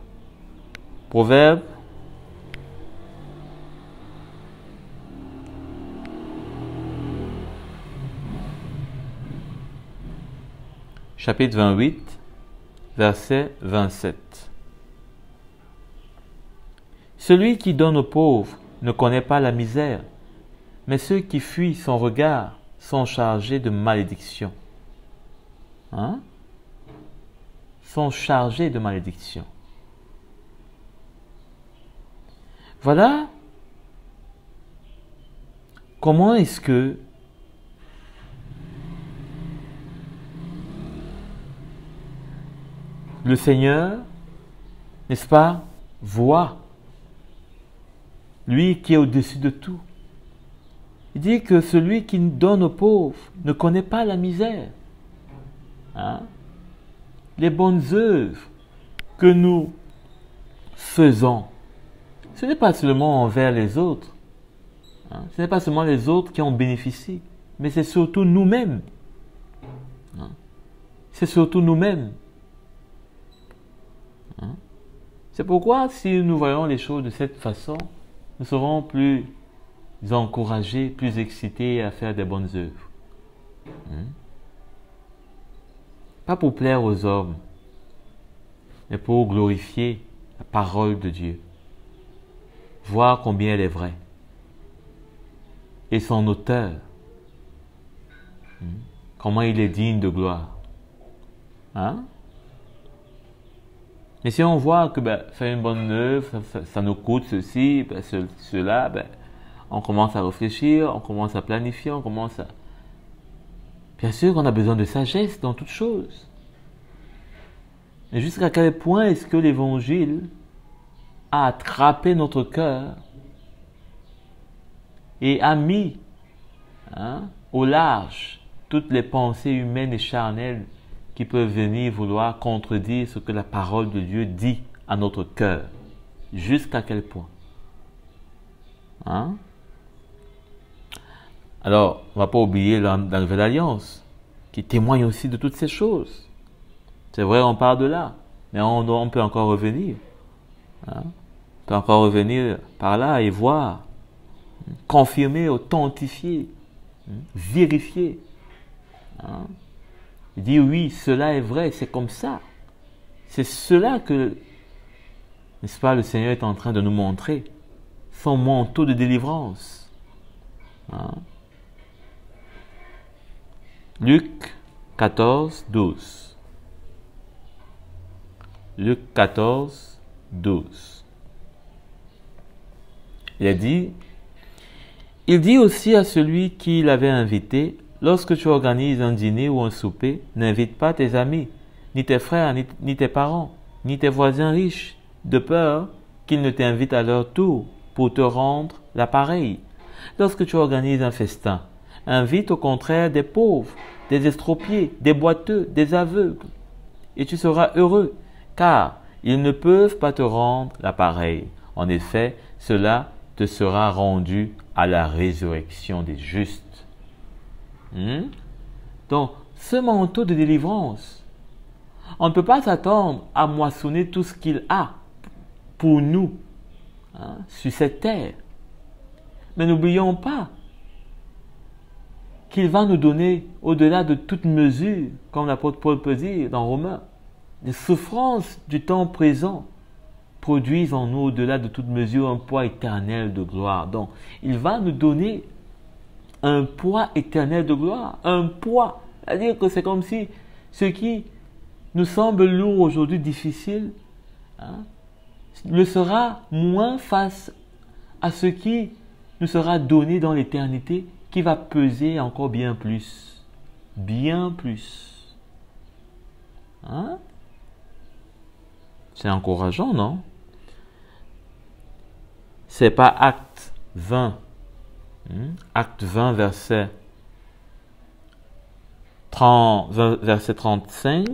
Chapitre 28, verset 27. Celui qui donne aux pauvres ne connaît pas la misère, mais ceux qui fuient son regard sont chargés de malédiction. Sont chargés de malédiction. Voilà comment est-ce que le Seigneur, n'est-ce pas, voit, lui qui est au-dessus de tout. Il dit que celui qui donne aux pauvres ne connaît pas la misère. Les bonnes œuvres que nous faisons, ce n'est pas seulement envers les autres. Ce n'est pas seulement les autres qui en bénéficient, mais c'est surtout nous-mêmes. C'est surtout nous-mêmes. C'est pourquoi si nous voyons les choses de cette façon, nous serons plus encouragés, plus excités à faire des bonnes œuvres. Pas pour plaire aux hommes, mais pour glorifier la parole de Dieu. Voir combien elle est vraie. Et son auteur, comment il est digne de gloire. Mais si on voit que faire une bonne œuvre, ça nous coûte ceci, cela, on commence à réfléchir, on commence à planifier, Bien sûr qu'on a besoin de sagesse dans toutes choses. Mais jusqu'à quel point est-ce que l'Évangile a attrapé notre cœur et a mis au large toutes les pensées humaines et charnelles qui peuvent venir vouloir contredire ce que la parole de Dieu dit à notre cœur. Jusqu'à quel point? Alors, on ne va pas oublier la Nouvelle Alliance, qui témoigne aussi de toutes ces choses. C'est vrai, on part de là, mais on peut encore revenir. On peut encore revenir par là et voir, confirmer, authentifier, vérifier. Il dit oui, cela est vrai, c'est comme ça. C'est cela que, n'est-ce pas, le Seigneur est en train de nous montrer. Son manteau de délivrance. Luc 14, 12. Luc 14, 12. Il dit aussi à celui qui l'avait invité, lorsque tu organises un dîner ou un souper, n'invite pas tes amis, ni tes frères, ni tes parents, ni tes voisins riches, de peur qu'ils ne t'invitent à leur tour pour te rendre l'appareil. Lorsque tu organises un festin, invite au contraire des pauvres, des estropiés, des boiteux, des aveugles, et tu seras heureux, car ils ne peuvent pas te rendre l'appareil. En effet, cela te sera rendu à la résurrection des justes. Donc, ce manteau de délivrance, on ne peut pas s'attendre à moissonner tout ce qu'il a pour nous sur cette terre. Mais n'oublions pas qu'il va nous donner au-delà de toute mesure, comme l'apôtre Paul peut dire dans Romains. Les souffrances du temps présent produisent en nous au-delà de toute mesure un poids éternel de gloire. Donc, il va nous donner un poids éternel de gloire. Un poids. C'est-à-dire que c'est comme si ce qui nous semble lourd aujourd'hui, difficile, le sera moins face à ce qui nous sera donné dans l'éternité, qui va peser encore bien plus. Bien plus. C'est encourageant, non? C'est pas Acte 20. Acte 20, verset 35.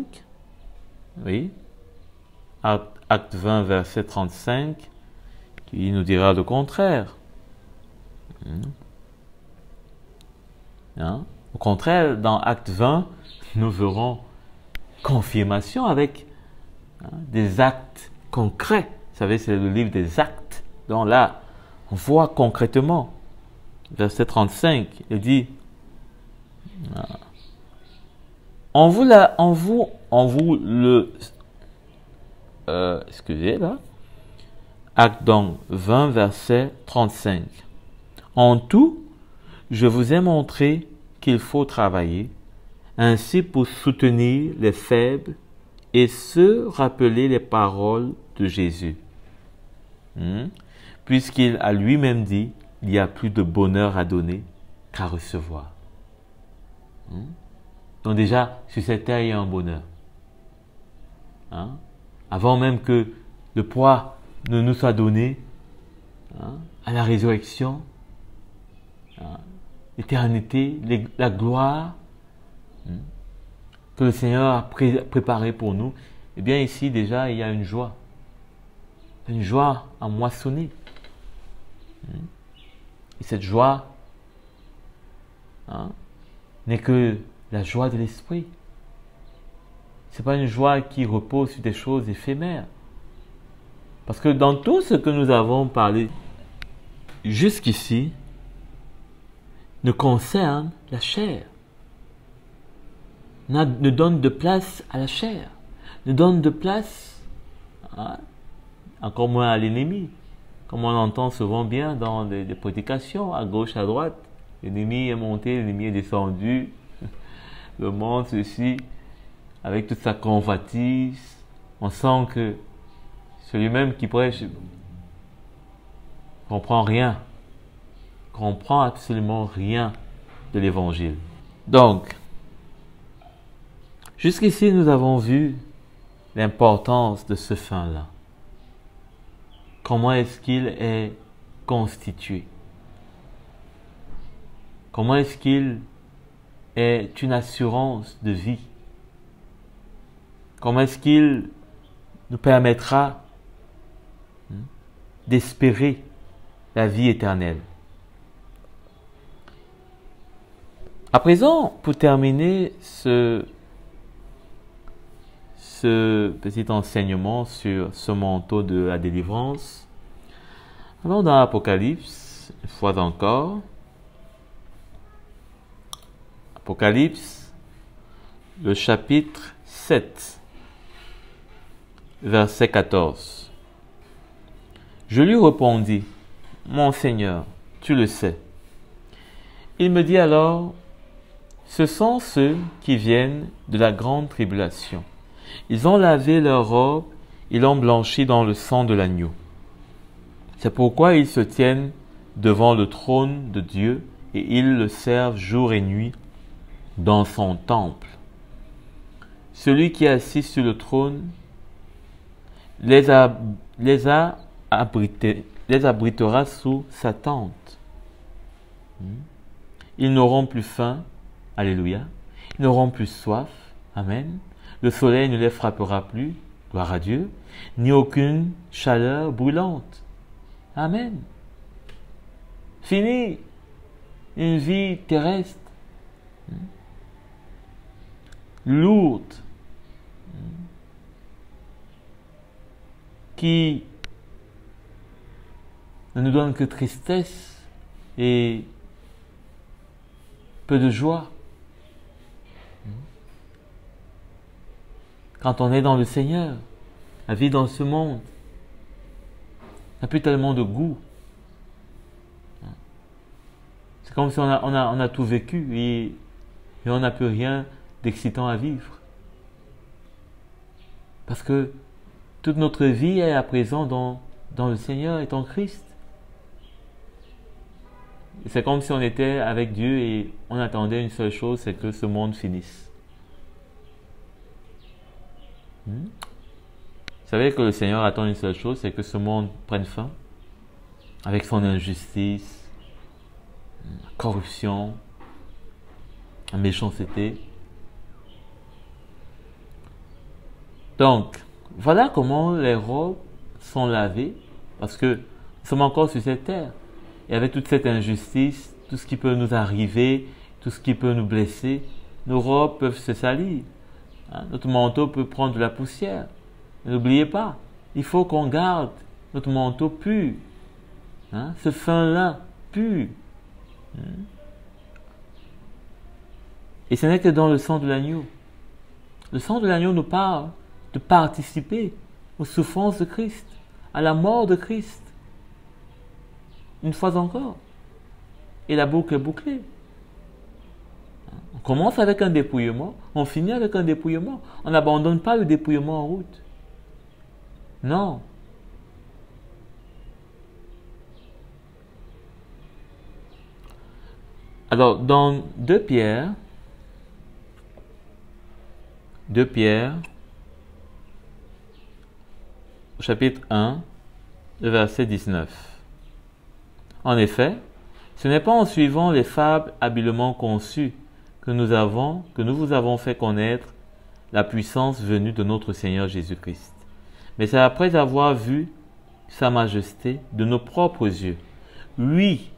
Oui. Acte 20, verset 35, qui nous dira le contraire. Au contraire, dans Acte 20, nous verrons confirmation avec des actes concrets. Vous savez, c'est le livre des actes. Donc là, on voit concrètement, verset 35, il dit, excusez là, Acte donc 20, verset 35. En tout, je vous ai montré qu'il faut travailler, ainsi pour soutenir les faibles et se rappeler les paroles de Jésus. Puisqu'il a lui-même dit, il y a plus de bonheur à donner qu'à recevoir. Donc déjà, sur cette terre, il y a un bonheur. Avant même que le poids ne nous soit donné, à la résurrection, l'éternité, la gloire que le Seigneur a préparée pour nous, eh bien ici déjà il y a une joie à moissonner. Et cette joie n'est que la joie de l'esprit. Ce n'est pas une joie qui repose sur des choses éphémères. Parce que dans tout ce que nous avons parlé jusqu'ici, ne concerne la chair, ne donne de place à la chair, ne donne de place, encore moins à l'ennemi, comme on entend souvent bien dans des prédications, à gauche, à droite. L'ennemi est monté, l'ennemi est descendu, le monde, ceci, avec toute sa convoitise. On sent que celui-même qui prêche comprend rien, comprend absolument rien de l'évangile. Donc, jusqu'ici, nous avons vu l'importance de ce fin-là. Comment est-ce qu'il est constitué? Comment est-ce qu'il est une assurance de vie? Comment est-ce qu'il nous permettra d'espérer la vie éternelle? À présent, pour terminer ce petit enseignement sur ce manteau de la délivrance, allons dans l'Apocalypse, une fois encore. Apocalypse, le chapitre 7, verset 14. Je lui répondis, mon Seigneur, tu le sais. Il me dit alors, ce sont ceux qui viennent de la grande tribulation. Ils ont lavé leurs robes, ils l'ont blanchi dans le sang de l'agneau. C'est pourquoi ils se tiennent devant le trône de Dieu et ils le servent jour et nuit dans son temple. Celui qui est assis sur le trône les abritera sous sa tente. Ils n'auront plus faim, alléluia. Ils n'auront plus soif. Amen. Le soleil ne les frappera plus. Gloire à Dieu. Ni aucune chaleur brûlante. Amen. Fini une vie terrestre, lourde, qui ne nous donne que tristesse et peu de joie. Quand on est dans le Seigneur, la vie dans ce monde n'a plus tellement de goût. C'est comme si on a tout vécu et on n'a plus rien d'excitant à vivre. Parce que toute notre vie est à présent dans le Seigneur et en Christ. C'est comme si on était avec Dieu et on attendait une seule chose, c'est que ce monde finisse. Vous savez que le Seigneur attend une seule chose, c'est que ce monde prenne fin avec son injustice, corruption, méchanceté. Donc, voilà comment les robes sont lavées, parce que nous sommes encore sur cette terre. Et avec toute cette injustice, tout ce qui peut nous arriver, tout ce qui peut nous blesser, nos robes peuvent se salir. Notre manteau peut prendre de la poussière. N'oubliez pas, il faut qu'on garde notre manteau pur. Ce fin-là, pur. Et ce n'est que dans le sang de l'agneau. Le sang de l'agneau nous parle de participer aux souffrances de Christ, à la mort de Christ. Une fois encore. Et la boucle est bouclée. On commence avec un dépouillement, on finit avec un dépouillement. On n'abandonne pas le dépouillement en route. Non. Alors, dans 2 Pierre, chapitre 1, le verset 19. En effet, ce n'est pas en suivant les fables habilement conçues que nous vous avons fait connaître la puissance venue de notre Seigneur Jésus-Christ. Mais c'est après avoir vu sa majesté de nos propres yeux. Lui,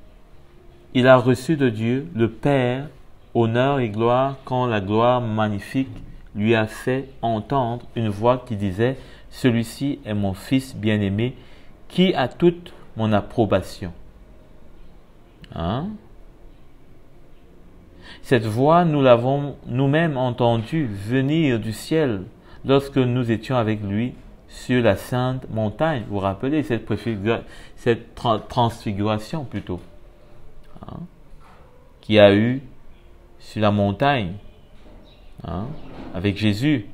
il a reçu de Dieu, le Père, honneur et gloire quand la gloire magnifique lui a fait entendre une voix qui disait « Celui-ci est mon Fils bien-aimé, qui a toute mon approbation. » Cette voix, nous l'avons nous-mêmes entendue venir du ciel lorsque nous étions avec lui sur la sainte montagne. Vous vous rappelez cette transfiguration plutôt, qu'il y a eu sur la montagne avec Jésus.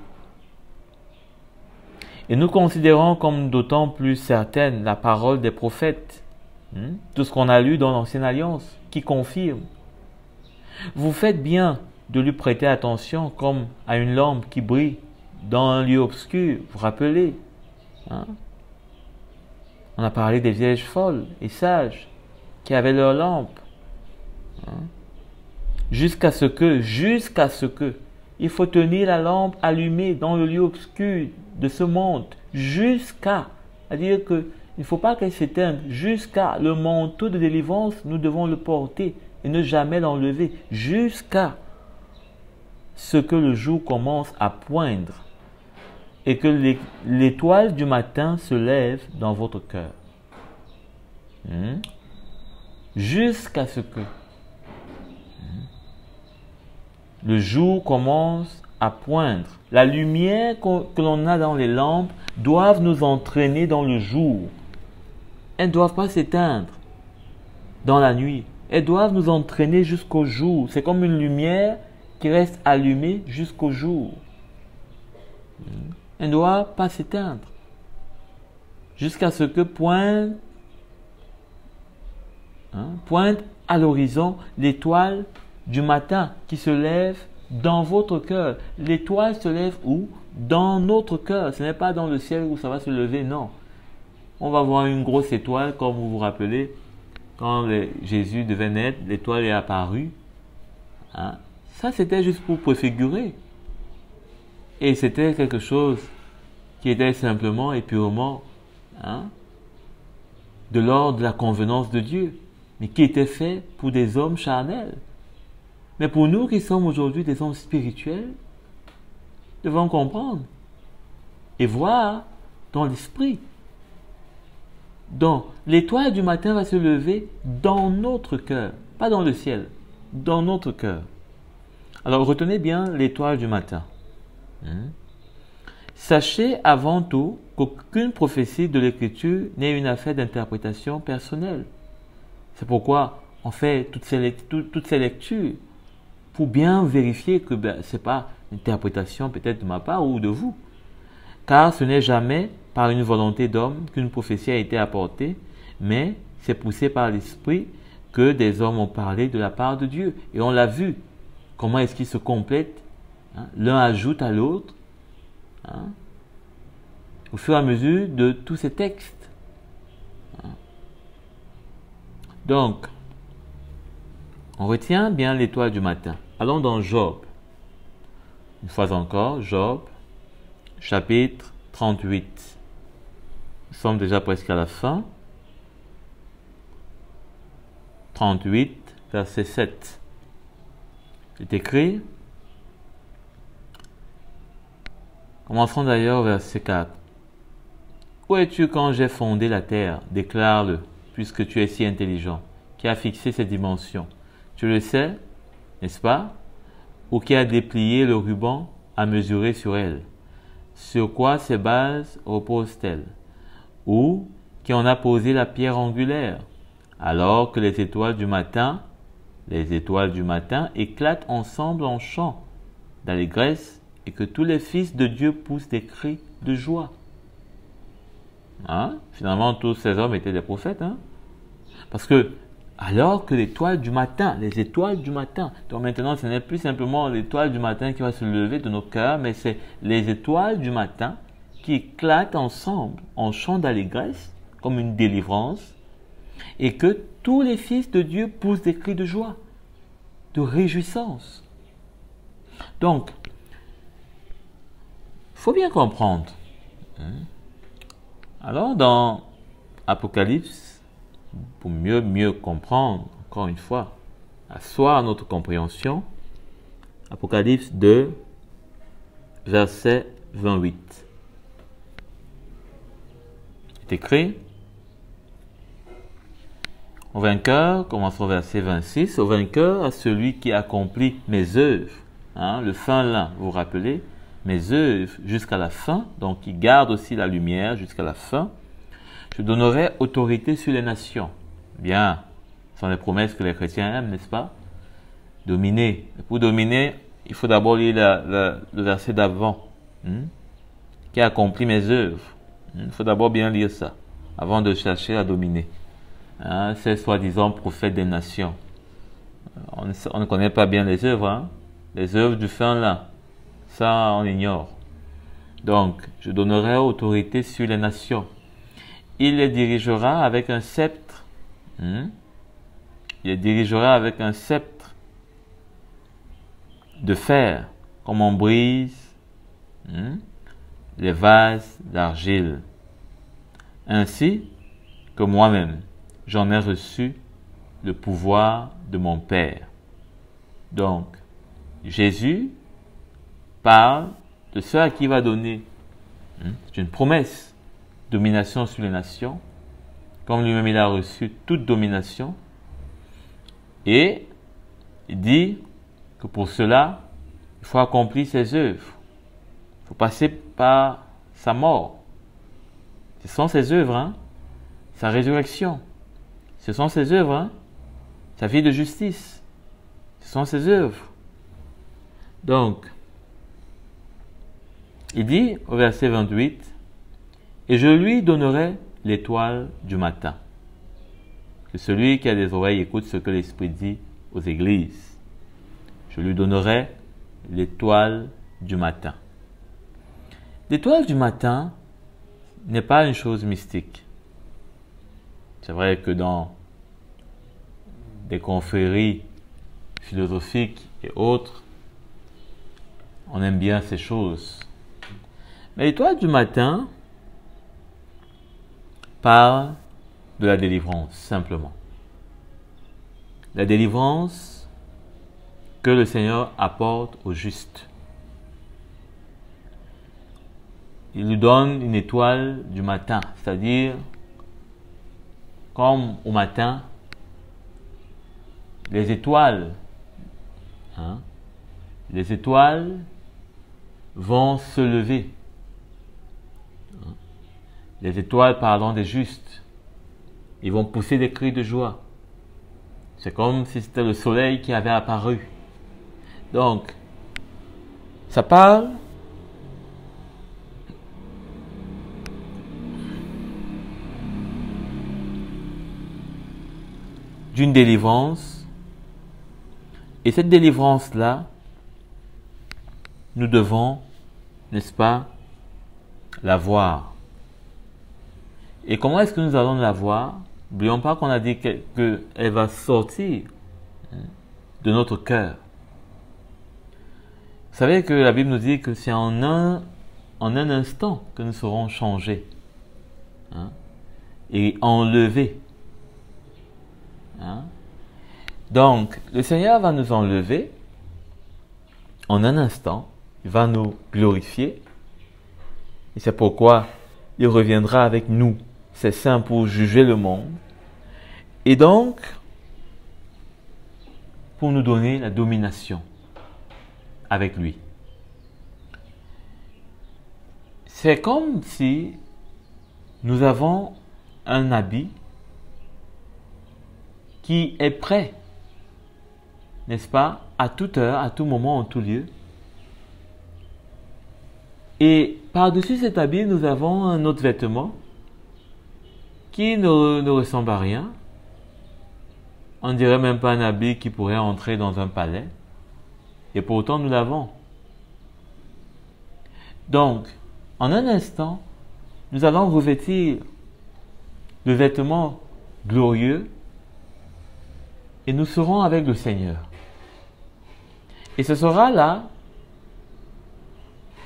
Et nous considérons comme d'autant plus certaine la parole des prophètes, tout ce qu'on a lu dans l'Ancienne Alliance, qui confirme. Vous faites bien de lui prêter attention comme à une lampe qui brille dans un lieu obscur. Vous vous rappelez, on a parlé des vierges folles et sages qui avaient leur lampe. Jusqu'à ce que, il faut tenir la lampe allumée dans le lieu obscur de ce monde. C'est-à-dire que il ne faut pas qu'elle s'éteigne. Jusqu'à le manteau de délivrance, nous devons le porter et ne jamais l'enlever. Jusqu'à ce que le jour commence à poindre et que l'étoile du matin se lève dans votre cœur. Jusqu'à ce que le jour commence à poindre. La lumière que l'on a dans les lampes doivent nous entraîner dans le jour. Elles ne doivent pas s'éteindre dans la nuit. Elles doivent nous entraîner jusqu'au jour. C'est comme une lumière qui reste allumée jusqu'au jour. Elle ne doit pas s'éteindre. Jusqu'à ce que pointe à l'horizon l'étoile du matin qui se lève dans votre cœur. L'étoile se lève où? Dans notre cœur. Ce n'est pas dans le ciel où ça va se lever, non. On va voir une grosse étoile, comme vous vous rappelez, quand Jésus devait naître, l'étoile est apparue. Ça, c'était juste pour préfigurer. Et c'était quelque chose qui était simplement et purement de l'ordre de la convenance de Dieu, mais qui était fait pour des hommes charnels. Mais pour nous qui sommes aujourd'hui des hommes spirituels, devons comprendre et voir dans l'esprit. Donc, l'étoile du matin va se lever dans notre cœur, pas dans le ciel, dans notre cœur. Alors, retenez bien l'étoile du matin. Sachez avant tout qu'aucune prophétie de l'Écriture n'est une affaire d'interprétation personnelle. C'est pourquoi on fait toutes ces lectures pour bien vérifier que ce n'est pas une interprétation peut-être de ma part ou de vous. Car ce n'est jamais par une volonté d'homme qu'une prophétie a été apportée, mais c'est poussé par l'Esprit que des hommes ont parlé de la part de Dieu. Et on l'a vu, comment est-ce qu'ils se complètent, l'un ajoute à l'autre, au fur et à mesure de tous ces textes. Donc, on retient bien l'étoile du matin. Allons dans Job. Une fois encore, Job, chapitre 38. Nous sommes déjà presque à la fin. 38, verset 7. Il est écrit. Commençons d'ailleurs au verset 4. Où es-tu quand j'ai fondé la terre? Déclare-le, puisque tu es si intelligent. Qui a fixé ses dimensions? Tu le sais, n'est-ce pas? Ou qui a déplié le ruban à mesurer sur elle? Sur quoi ces bases reposent-elles? Ou qui en a posé la pierre angulaire? Alors que les étoiles du matin éclatent ensemble en chant d'allégresse et que tous les fils de Dieu poussent des cris de joie. Finalement, tous ces hommes étaient des prophètes. Parce que, alors que les étoiles du matin, donc maintenant ce n'est plus simplement l'étoile du matin qui va se lever de nos cœurs, mais c'est les étoiles du matin qui éclatent ensemble en chant d'allégresse, comme une délivrance, et que tous les fils de Dieu poussent des cris de joie, de réjouissance. Donc, il faut bien comprendre. Alors, dans Apocalypse, pour mieux comprendre, encore une fois, asseoir notre compréhension, Apocalypse 2, verset 28. C'est écrit. Au vainqueur, commençons au verset 26, au vainqueur, à celui qui accomplit mes œuvres, le fin lin, vous vous rappelez, mes œuvres jusqu'à la fin, donc qui garde aussi la lumière jusqu'à la fin, je donnerai autorité sur les nations. Bien, ce sont les promesses que les chrétiens aiment, n'est-ce pas? Dominer. Et pour dominer, il faut d'abord lire le verset d'avant, qui accomplit mes œuvres. Il faut d'abord bien lire ça, avant de chercher à dominer. Ces soi-disant prophètes des nations. On ne connaît pas bien les œuvres, les œuvres du fin lin. Ça, on ignore. Donc, je donnerai autorité sur les nations. Il les dirigera avec un sceptre. Il les dirigera avec un sceptre de fer, comme on brise les vases d'argile. Ainsi que moi-même, j'en ai reçu le pouvoir de mon Père. Donc, Jésus parle de ce à qui va donner. C'est une promesse. Domination sur les nations. Comme lui-même il a reçu toute domination. Et il dit que pour cela, il faut accomplir ses œuvres. Il faut passer par sa mort. Ce sont ses œuvres, sa résurrection. Ce sont ses œuvres, sa vie de justice. Ce sont ses œuvres. Donc, il dit au verset 28, « Et je lui donnerai l'étoile du matin. » Que celui qui a des oreilles écoute ce que l'Esprit dit aux églises. Je lui donnerai l'étoile du matin. L'étoile du matin n'est pas une chose mystique. C'est vrai que dans des confréries philosophiques et autres, On aime bien ces choses. Mais l'étoile du matin parle de la délivrance, simplement. La délivrance que le Seigneur apporte au juste. Il lui donne une étoile du matin, c'est-à-dire, comme au matin, les étoiles, les étoiles vont se lever. Les étoiles parlant des justes, ils vont pousser des cris de joie. C'est comme si c'était le soleil qui avait apparu. Donc, ça parle d'une délivrance. Et cette délivrance-là, nous devons, n'est-ce pas, la voir. Et comment est-ce que nous allons la voir? N'oublions pas qu'on a dit qu'elle va sortir de notre cœur. Vous savez que la Bible nous dit que c'est en un instant que nous serons changés et enlevés. Donc, le Seigneur va nous enlever en un instant. Il va nous glorifier. Et c'est pourquoi il reviendra avec nous. C'est saint pour juger le monde. Et donc, pour nous donner la domination avec lui. C'est comme si nous avons un habit qui est prêt, n'est-ce pas, à toute heure, à tout moment, en tout lieu. Et par-dessus cet habit, nous avons un autre vêtement qui ne ressemble à rien. On ne dirait même pas un habit qui pourrait entrer dans un palais. Et pourtant, nous l'avons. Donc, en un instant, nous allons revêtir le vêtement glorieux et nous serons avec le Seigneur. Et ce sera là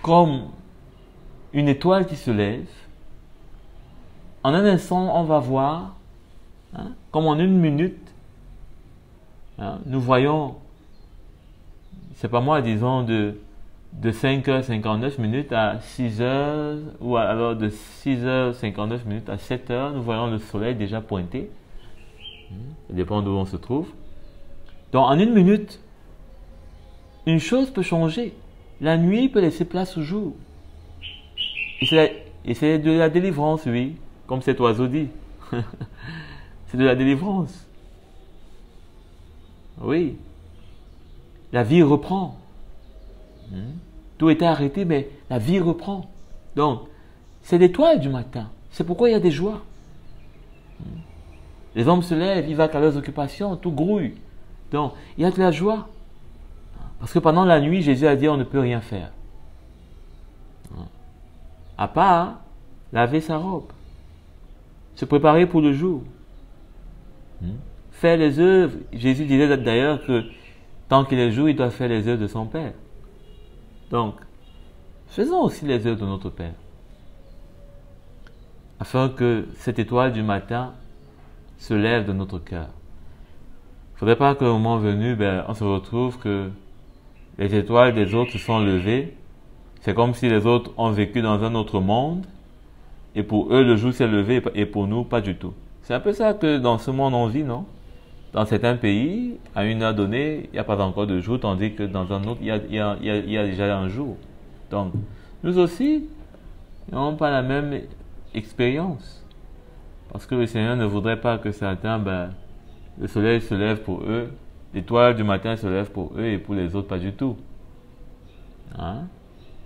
comme une étoile qui se lève. En un instant, on va voir, comme en une minute, nous voyons, c'est pas moi, disons, de 5h59 à 6h, ou alors de 6h59 à 7h, nous voyons le soleil déjà pointé. Ça dépend d'où on se trouve. Donc, en une minute, une chose peut changer. La nuit peut laisser place au jour. Et c'est de la délivrance, oui, comme cet oiseau dit. C'est de la délivrance. Oui. La vie reprend. Tout était arrêté, mais la vie reprend. Donc, c'est l'étoile du matin. C'est pourquoi il y a des joies. Les hommes se lèvent, ils vont à leurs occupations, tout grouille. Donc, il y a de la joie. Parce que pendant la nuit, Jésus a dit on ne peut rien faire. À part laver sa robe. Se préparer pour le jour. Faire les œuvres. Jésus disait d'ailleurs que tant qu'il est jour, il doit faire les œuvres de son Père. Donc, faisons aussi les œuvres de notre Père. Afin que cette étoile du matin se lève de notre cœur. Il ne faudrait pas qu'au moment venu, on se retrouve que les étoiles des autres se sont levées. C'est comme si les autres ont vécu dans un autre monde. Et pour eux, le jour s'est levé et pour nous, pas du tout. C'est un peu ça que dans ce monde on vit, non? Dans certains pays, à une heure donnée, il n'y a pas encore de jour, tandis que dans un autre, il y a déjà un jour. Donc, nous aussi, nous n'avons pas la même expérience. Parce que le Seigneur ne voudrait pas que certains, le soleil se lève pour eux, l'étoile du matin se lève pour eux et pour les autres, pas du tout.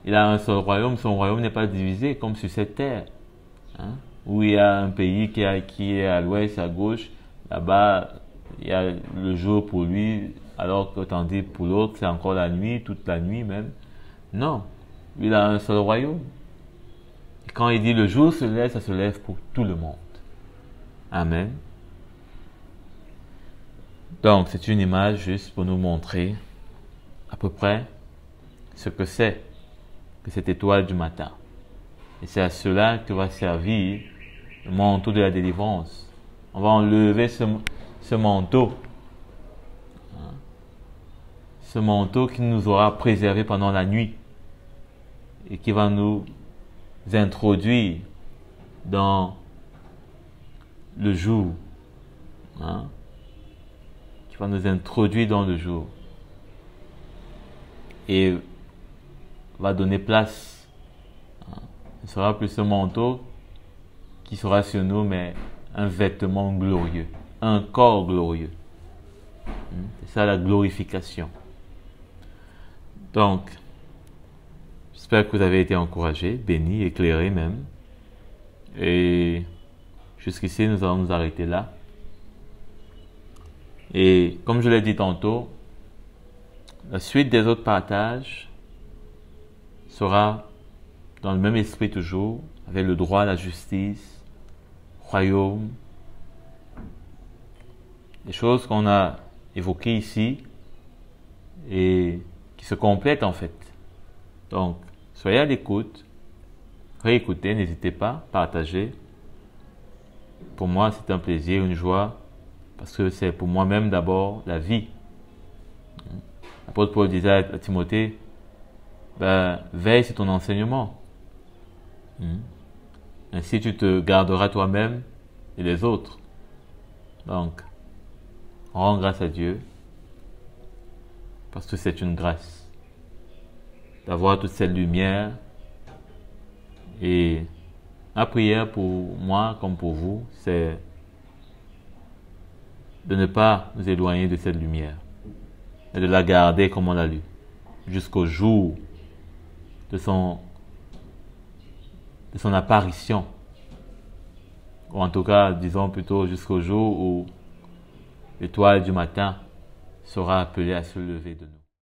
Il a un seul royaume, son royaume n'est pas divisé comme sur cette terre. Où il y a un pays qui est à l'ouest, à gauche, là-bas, il y a le jour pour lui, alors que tandis pour l'autre, c'est encore la nuit, toute la nuit même. Non, il a un seul royaume. Et quand il dit le jour se lève, ça se lève pour tout le monde. Amen. Donc, c'est une image juste pour nous montrer à peu près ce que c'est que cette étoile du matin. Et c'est à cela que va servir le manteau de la délivrance. On va enlever ce manteau. Ce manteau qui nous aura préservés pendant la nuit et qui va nous introduire dans le jour. Qui va nous introduire dans le jour. Et va donner place. Ce ne sera plus ce manteau qui sera sur nous, mais un vêtement glorieux, un corps glorieux. C'est ça la glorification. Donc, j'espère que vous avez été encouragés, bénis, éclairés même. Et jusqu'ici, nous allons nous arrêter là. Et comme je l'ai dit tantôt, la suite des autres partages sera dans le même esprit toujours, avec le droit, la justice, royaume, les choses qu'on a évoquées ici et qui se complètent en fait. Donc, soyez à l'écoute, réécoutez, n'hésitez pas, partagez. Pour moi, c'est un plaisir, une joie, parce que c'est pour moi-même d'abord la vie. L'apôtre Paul disait à Timothée, veille sur ton enseignement. Ainsi tu te garderas toi-même et les autres. Donc, rends grâce à Dieu, parce que c'est une grâce d'avoir toute cette lumière. Et ma prière pour moi comme pour vous, c'est de ne pas nous éloigner de cette lumière et de la garder comme on l'a lu jusqu'au jour de son apparition, ou en tout cas disons plutôt jusqu'au jour où l'étoile du matin sera appelée à se lever de nous.